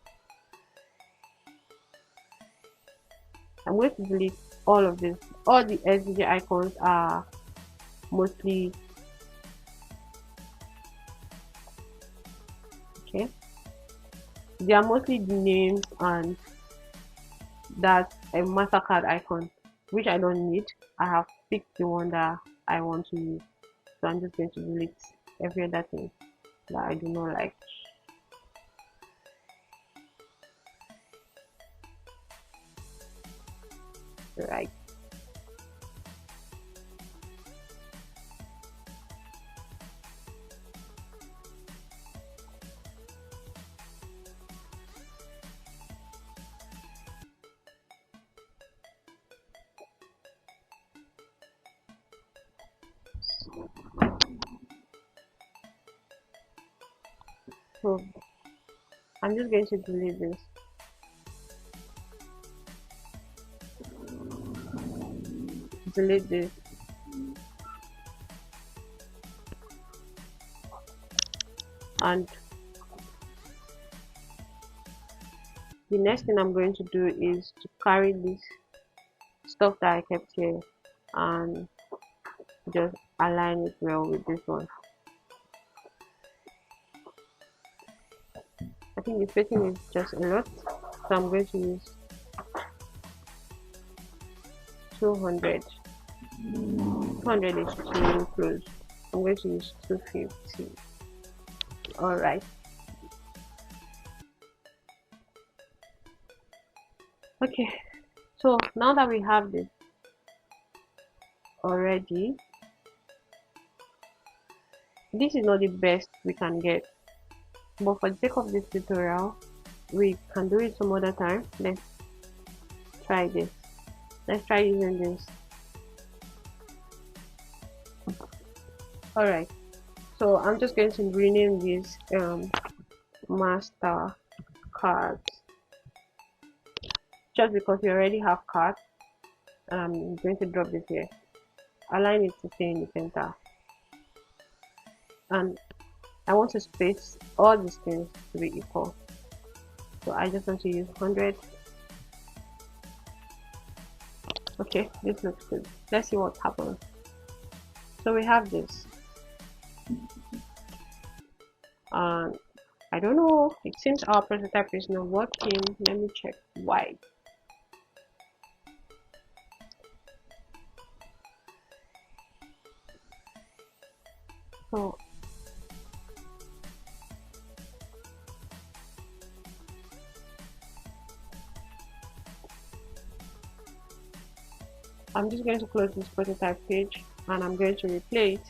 I'm going to delete all of this. All the SVG icons are mostly okay. They are mostly the names and that a MasterCard icon, which I don't need. I have picked the one that I want to use. So I'm just going to delete every other thing that I do not like. Right. So I'm just going to delete this. Delete this. And the next thing I'm going to do is to carry this stuff that I kept here and just align it well with this one. I think the spacing is just a lot, so I'm going to use 200. 200 is too close. I'm going to use 250. All right. Okay, so now that we have this already, this is not the best we can get, but for the sake of this tutorial, we can do it some other time. Let's try this. Let's try using this. All right, so I'm just going to rename this master cards, just because we already have cards. I'm going to drop this here, align it to stay in the center, and I want to space all these things to be equal. So I just want to use 100. Okay, this looks good. Let's see what happens. So we have this. and I don't know, it seems our prototype is not working. Let me check why. So I'm just going to close this prototype page and I'm going to replay it.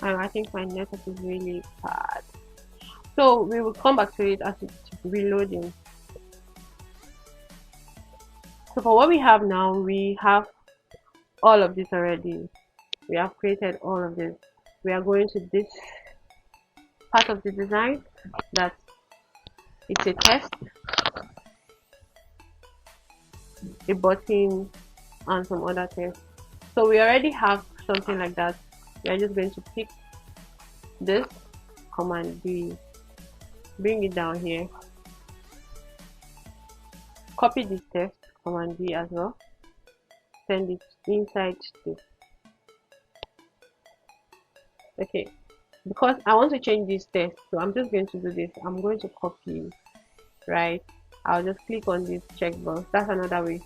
And I think my network is really bad. So we will come back to it as it's reloading. So for what we have now, we have all of this already. We have created all of this. We are going to this part of the design that it's a test, a button, and some other things. So we already have something like that. We are just going to pick this, Command D, bring it down here, copy this text, Command D as well, send it inside this. Okay, because I want to change this text, so I'm just going to do this. I'm going to copy, right? I'll just click on this checkbox. That's another way.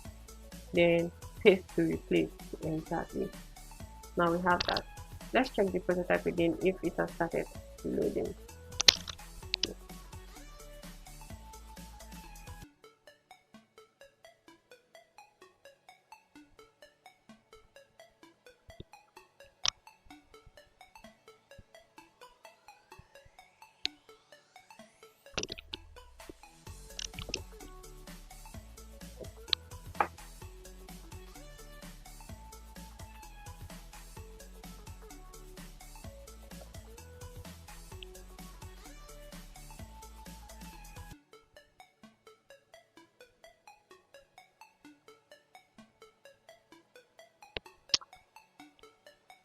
Then paste to replace. Exactly. Now we have that. Let's check the prototype again if it has started loading.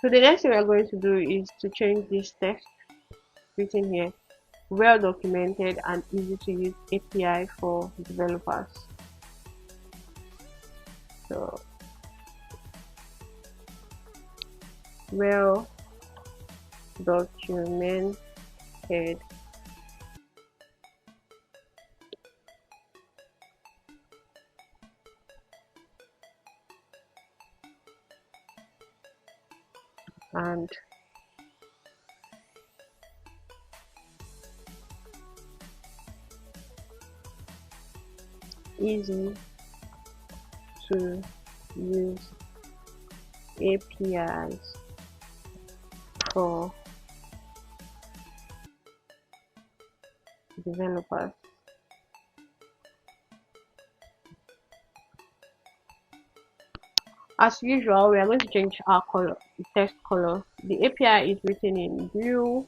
So the next thing we are going to do is to change this text written here, well documented and easy to use API for developers. So well documented and easy to use APIs for developers. As usual, we are going to change our color, the text color. The API is written in blue.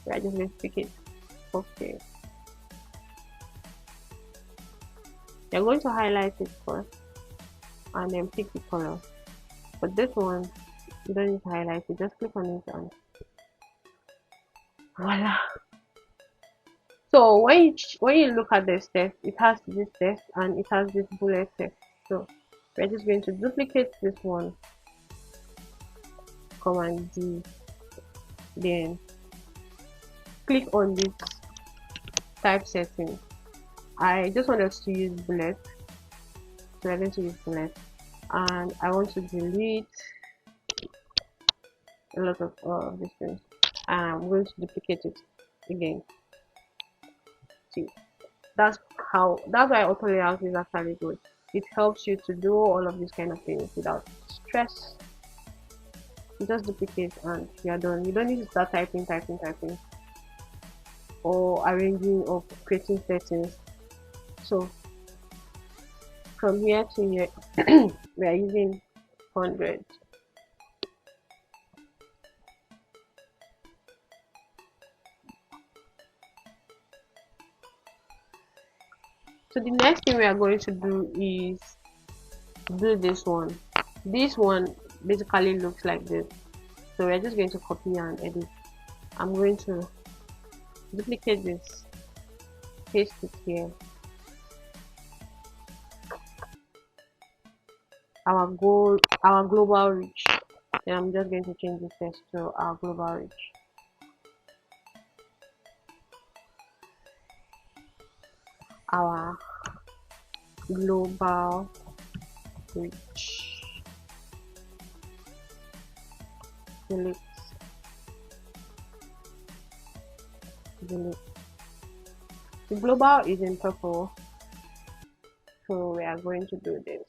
We are just going to pick it. Okay. You're going to highlight it first and then pick the color. But this one, you don't need to highlight it, just click on it and voila. So when you look at this text, it has this text and it has this bullet text. So we're just going to duplicate this one, Command D, then click on this typesetting. I just want us to use bullet, so we're going to use bullet, and I want to delete a lot of these things, and I'm going to duplicate it again. See, that's why auto layout is actually good. It helps you to do all of these kind of things without stress. You just duplicate and you're done. You don't need to start typing or arranging or creating settings. So from here to here we are using 100. So the next thing we are going to do is do this one. This one basically looks like this, so we're just going to copy and edit. I'm going to duplicate this, paste it here. Our global reach. Then I'm just going to change this text to our global reach. Our global reach. Delete. The global is in purple, so we are going to do this.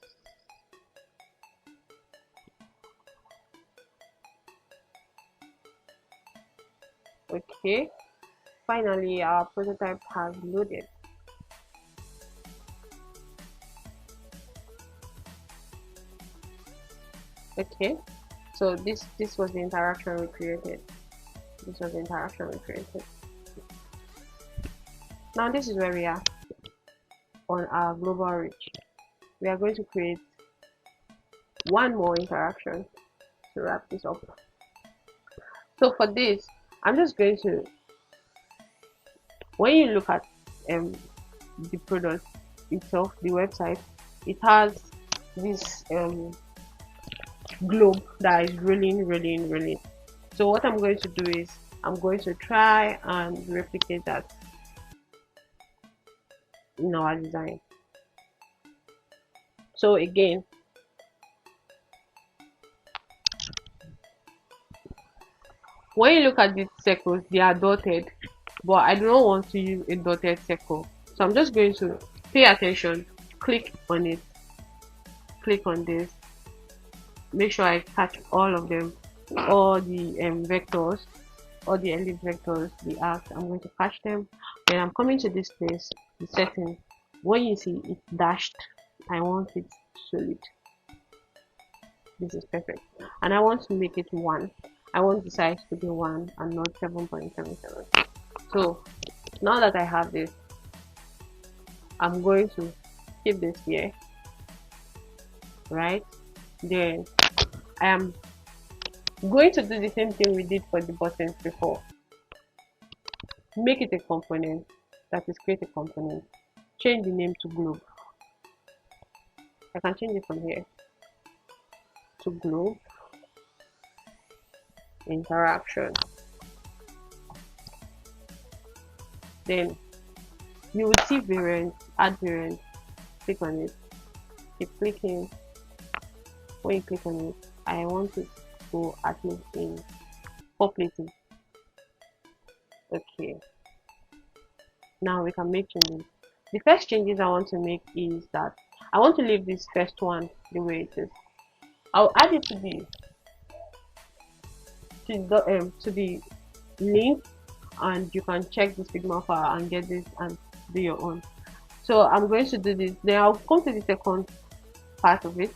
Okay, finally our prototype has loaded. Okay, so this was the interaction we created. Now this is where we are on our global reach. We are going to create one more interaction to wrap this up. So for this, I'm just going to, when you look at the product itself, the website, it has this globe that is rolling. So what I'm going to do is I'm going to try and replicate that in our design. So again, when you look at these circles, they are dotted, but I do not want to use a dotted circle, so I'm just going to pay attention, click on it, click on this, make sure I catch all of them, all the vectors, all the ellipse vectors, the arcs. I'm going to catch them. Then I'm coming to this place, the settings. When you see it dashed, I want it solid. This is perfect, and I want to make it 1. I want the size to be 1 and not 7.77. So now that I have this, I'm going to keep this here, right? Then I am going to do the same thing we did for the buttons before. Make it a component, that is, create a component, change the name to globe. I can change it from here to globe interaction. Then you will see variant, add variant, click on it, keep clicking. When you click on it, I want it to at least in 4 places. Okay, now we can make changes. The first changes I want to make is that I want to leave this first one the way it is. I'll add it to the link, and you can check this Figma file and get this and do your own. So I'm going to do this. Then I'll come to the second part of it.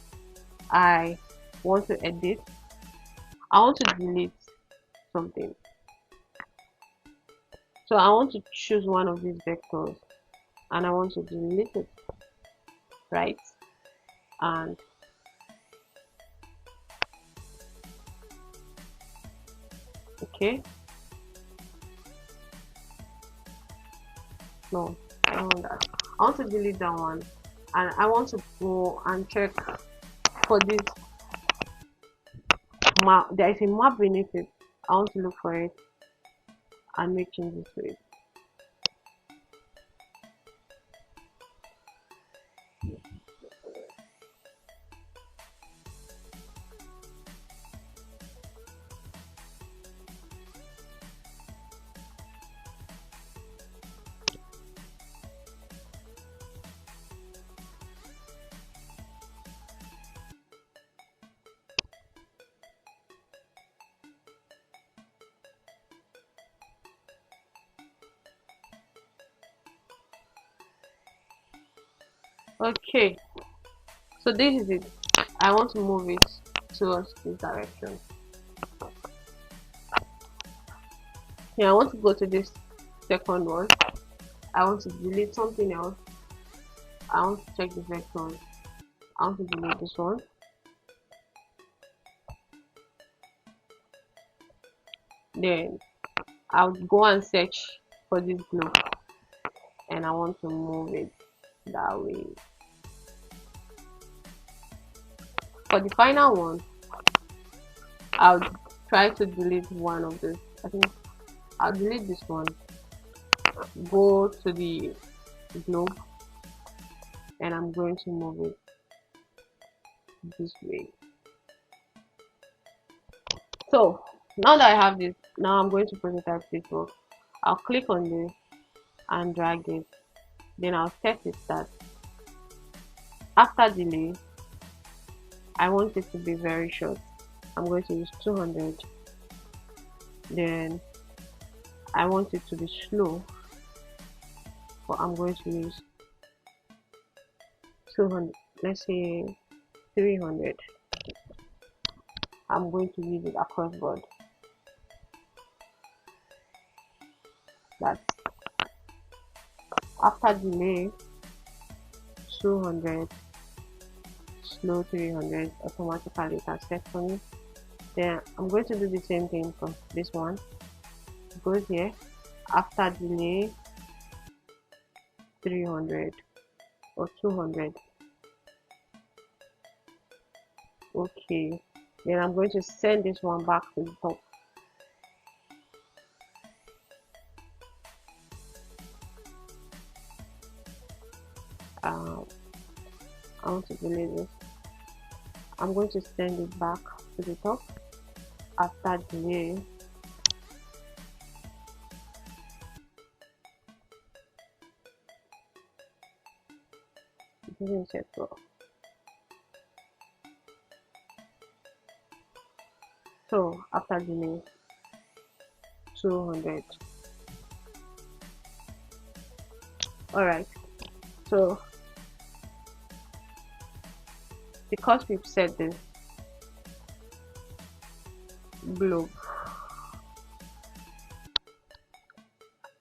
I want to edit. I want to delete something. So I want to choose one of these vectors and I want to delete it, right? And okay, no, I don't want that. I want to delete that one, and I want to go and check for this map. There is a map beneath it. I want to look for it and make changes to it. Okay, so this is it. I want to move it towards this direction. Yeah, I want to go to this second one. I want to delete something else. I want to check the vectors. I want to delete this one. Then I'll go and search for this globe, and I want to move it that way. For the final one, I'll try to delete one of this. I think I'll delete this one. Go to the globe, and I'm going to move it this way. So now that I have this, now I'm going to prototype this work. I'll click on this and drag it. Then I'll set it that after delay, I want it to be very short. I'm going to use 200. Then I want it to be slow, but I'm going to use 200. Let's say 300. I'm going to use it across board. That's after delay 200, slow 300. Automatically it has set for me. Then I'm going to do the same thing for this one. Go here, after delay 300 or 200. Okay, then I'm going to send this one back to the top. I want to delete this. I'm going to send it back to the top after delay. It didn't set well. So after delay 200. All right, so because we've set this globe,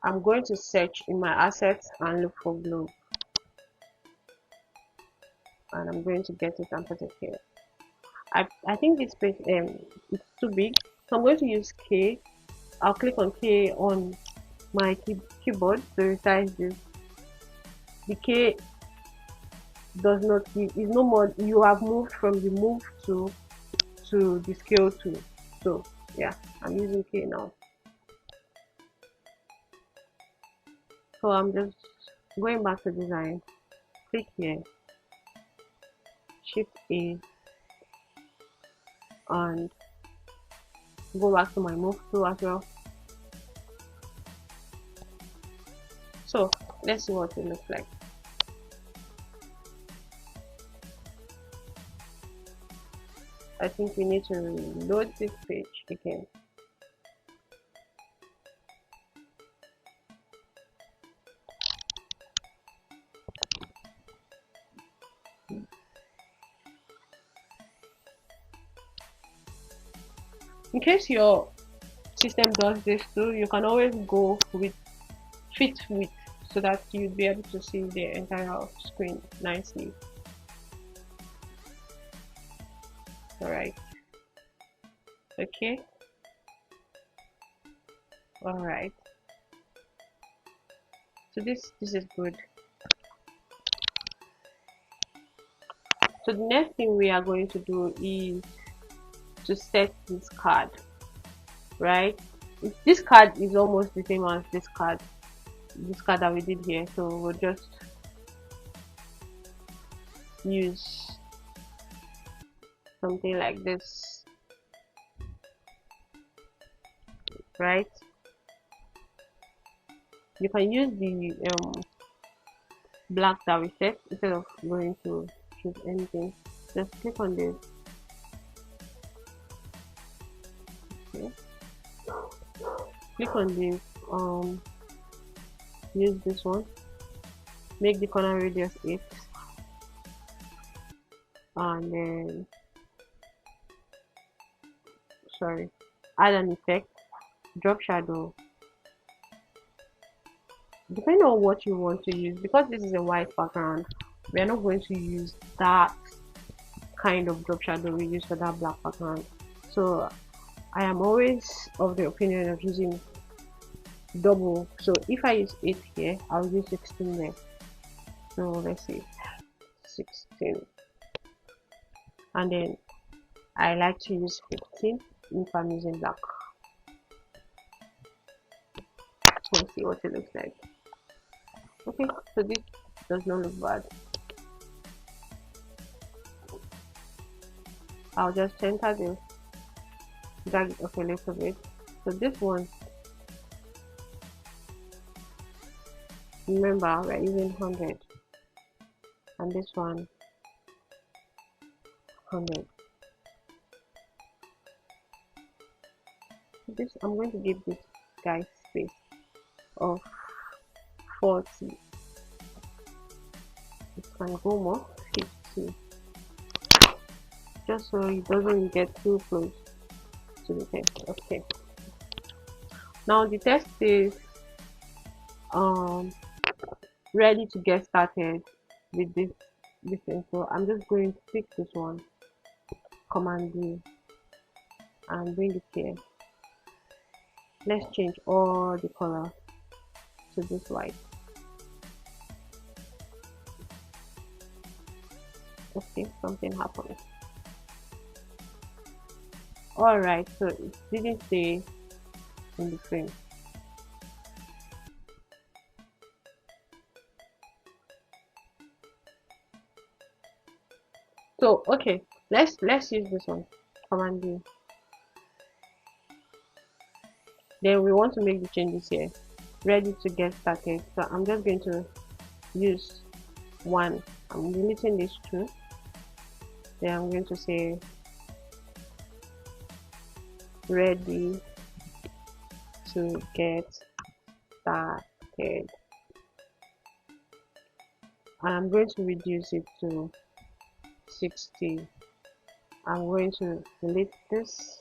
I'm going to search in my assets and look for globe, and I'm going to get it and put it here. I think this page it's too big, so I'm going to use K. I'll click on K on my keyboard to resize this. The K does not is no more. You have moved from the move tool to the scale tool. So yeah, I'm using K now. So I'm just going back to design. Click here, Shift A, and go back to my move tool as well. So let's see what it looks like. I think we need to reload this page again. In case your system does this too, you can always go with fit width so that you'll be able to see the entire screen nicely. Alright. Okay. Alright. So this is good. So the next thing we are going to do is to set this card, right? This card is almost the same as this card that we did here, so we'll just use something like this, right? You can use the black that we set instead of going to choose anything. Just click on this. Okay. Click on this. Use this one. Make the corner radius 8, and then add an effect, drop shadow. Depending on what you want to use, because this is a white background, we are not going to use that kind of drop shadow we use for that black background. So I am always of the opinion of using double. So if I use 8 here, I'll use 16 there. So let's see, 16, and then I like to use 15 if I'm using black. Let's see what it looks like. Okay, so this does not look bad. I'll just center this, drag it up a little bit. So this one, remember we're using 100, and this one 100. This, I'm going to give this guy space of 40. It can go more, 50, just so it doesn't get too close to the text. Okay, now the text is ready to get started with this thing. So I'm just going to pick this one, Command D, and bring it here. Let's change all the color to this white. Okay, something happened. Alright, so it didn't stay in the frame. So okay, let's use this one, Command D. Then we want to make the changes here. Ready to get started. So I'm just going to use 1. I'm deleting these 2. Then I'm going to say ready to get started, and I'm going to reduce it to 60. I'm going to delete this.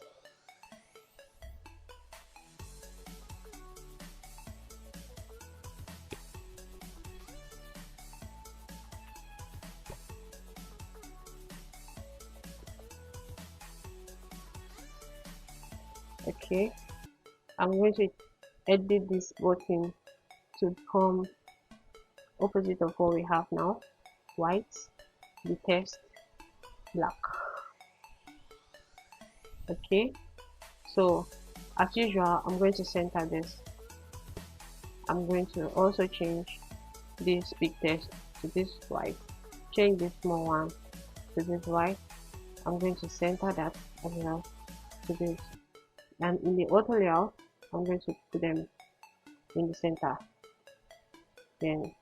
Okay, I'm going to edit this button to become opposite of what we have now, white, the text black. Okay, so as usual, I'm going to center this. I'm going to also change this big text to this white, change this small one to this white. I'm going to center that as well to this, and in the auto layout I'm going to put them in the center. Then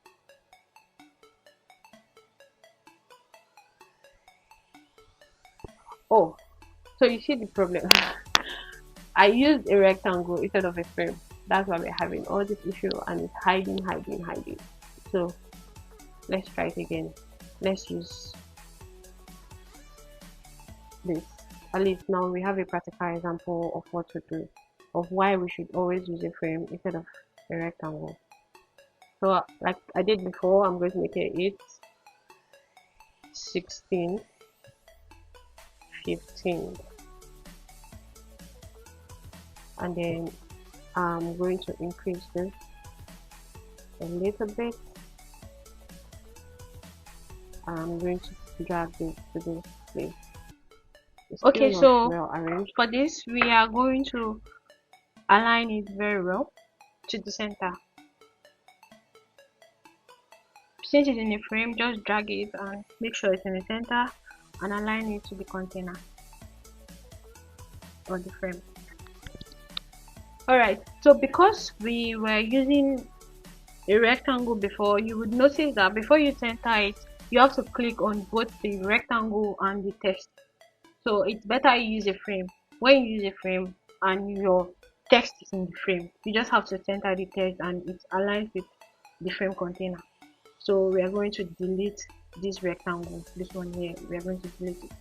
oh, so you see the problem. I used a rectangle instead of a frame. That's why we're having all this issue, and it's hiding. So let's try it again. Let's use this. At least now we have a practical example of what to do, of why we should always use a frame instead of a rectangle. So like I did before, I'm going to make it 8, 16, 15, and then I'm going to increase this a little bit. I'm going to drag this to this place. Okay, so well arranged. For this we are going to align it very well to the center. Since it's in a frame, just drag it and make sure it's in the center and align it to the container or the frame. Alright, so because we were using a rectangle before, you would notice that before you center it, you have to click on both the rectangle and the text. So it's better you use a frame. When you use a frame and your text is in the frame, you just have to center the text and it aligns with the frame container. So we are going to delete this rectangle, this one here, we are going to delete it.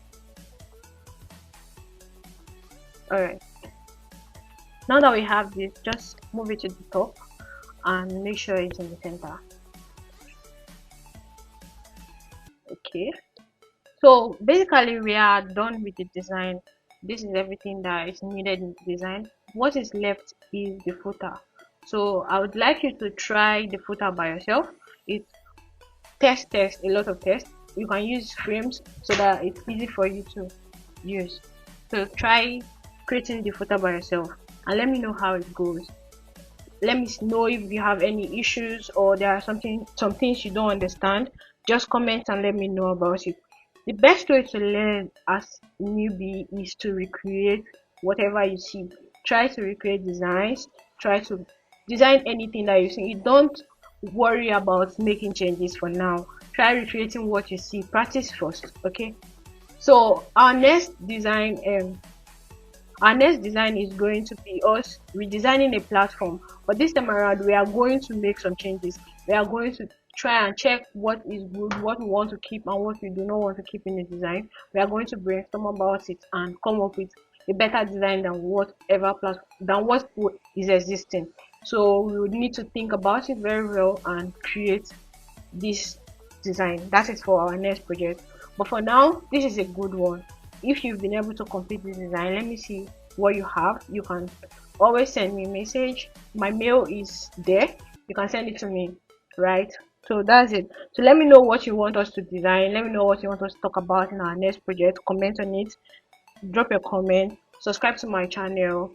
Alright, now that we have this, just move it to the top and make sure it's in the center. Okay, so basically we are done with the design. This is everything that is needed in the design. What is left is the footer. So I would like you to try the footer by yourself. It test a lot of tests. You can use frames so that it's easy for you to use. So try creating the footer by yourself and let me know how it goes. Let me know if you have any issues or there are some things you don't understand. Just comment and let me know about it. The best way to learn as newbie is to recreate whatever you see. Try to recreate designs. Try to design anything that you see. Don't worry about making changes for now. Try recreating what you see. Practice first. Okay. So our next design is going to be us redesigning a platform, but this time around we are going to make some changes. We are going to try and check what is good, what we want to keep and what we do not want to keep in the design. We are going to brainstorm about it and come up with a better design than whatever platform than what is existing. So we would need to think about it very well and create this design. That is for our next project, but for now this is a good one. If you've been able to complete this design, let me see what you have. You can always send me a message. My mail is there. You can send it to me, right? So that's it. So let me know what you want us to design. Let me know what you want us to talk about in our next project. Comment on it. Drop your comment. Subscribe to my channel.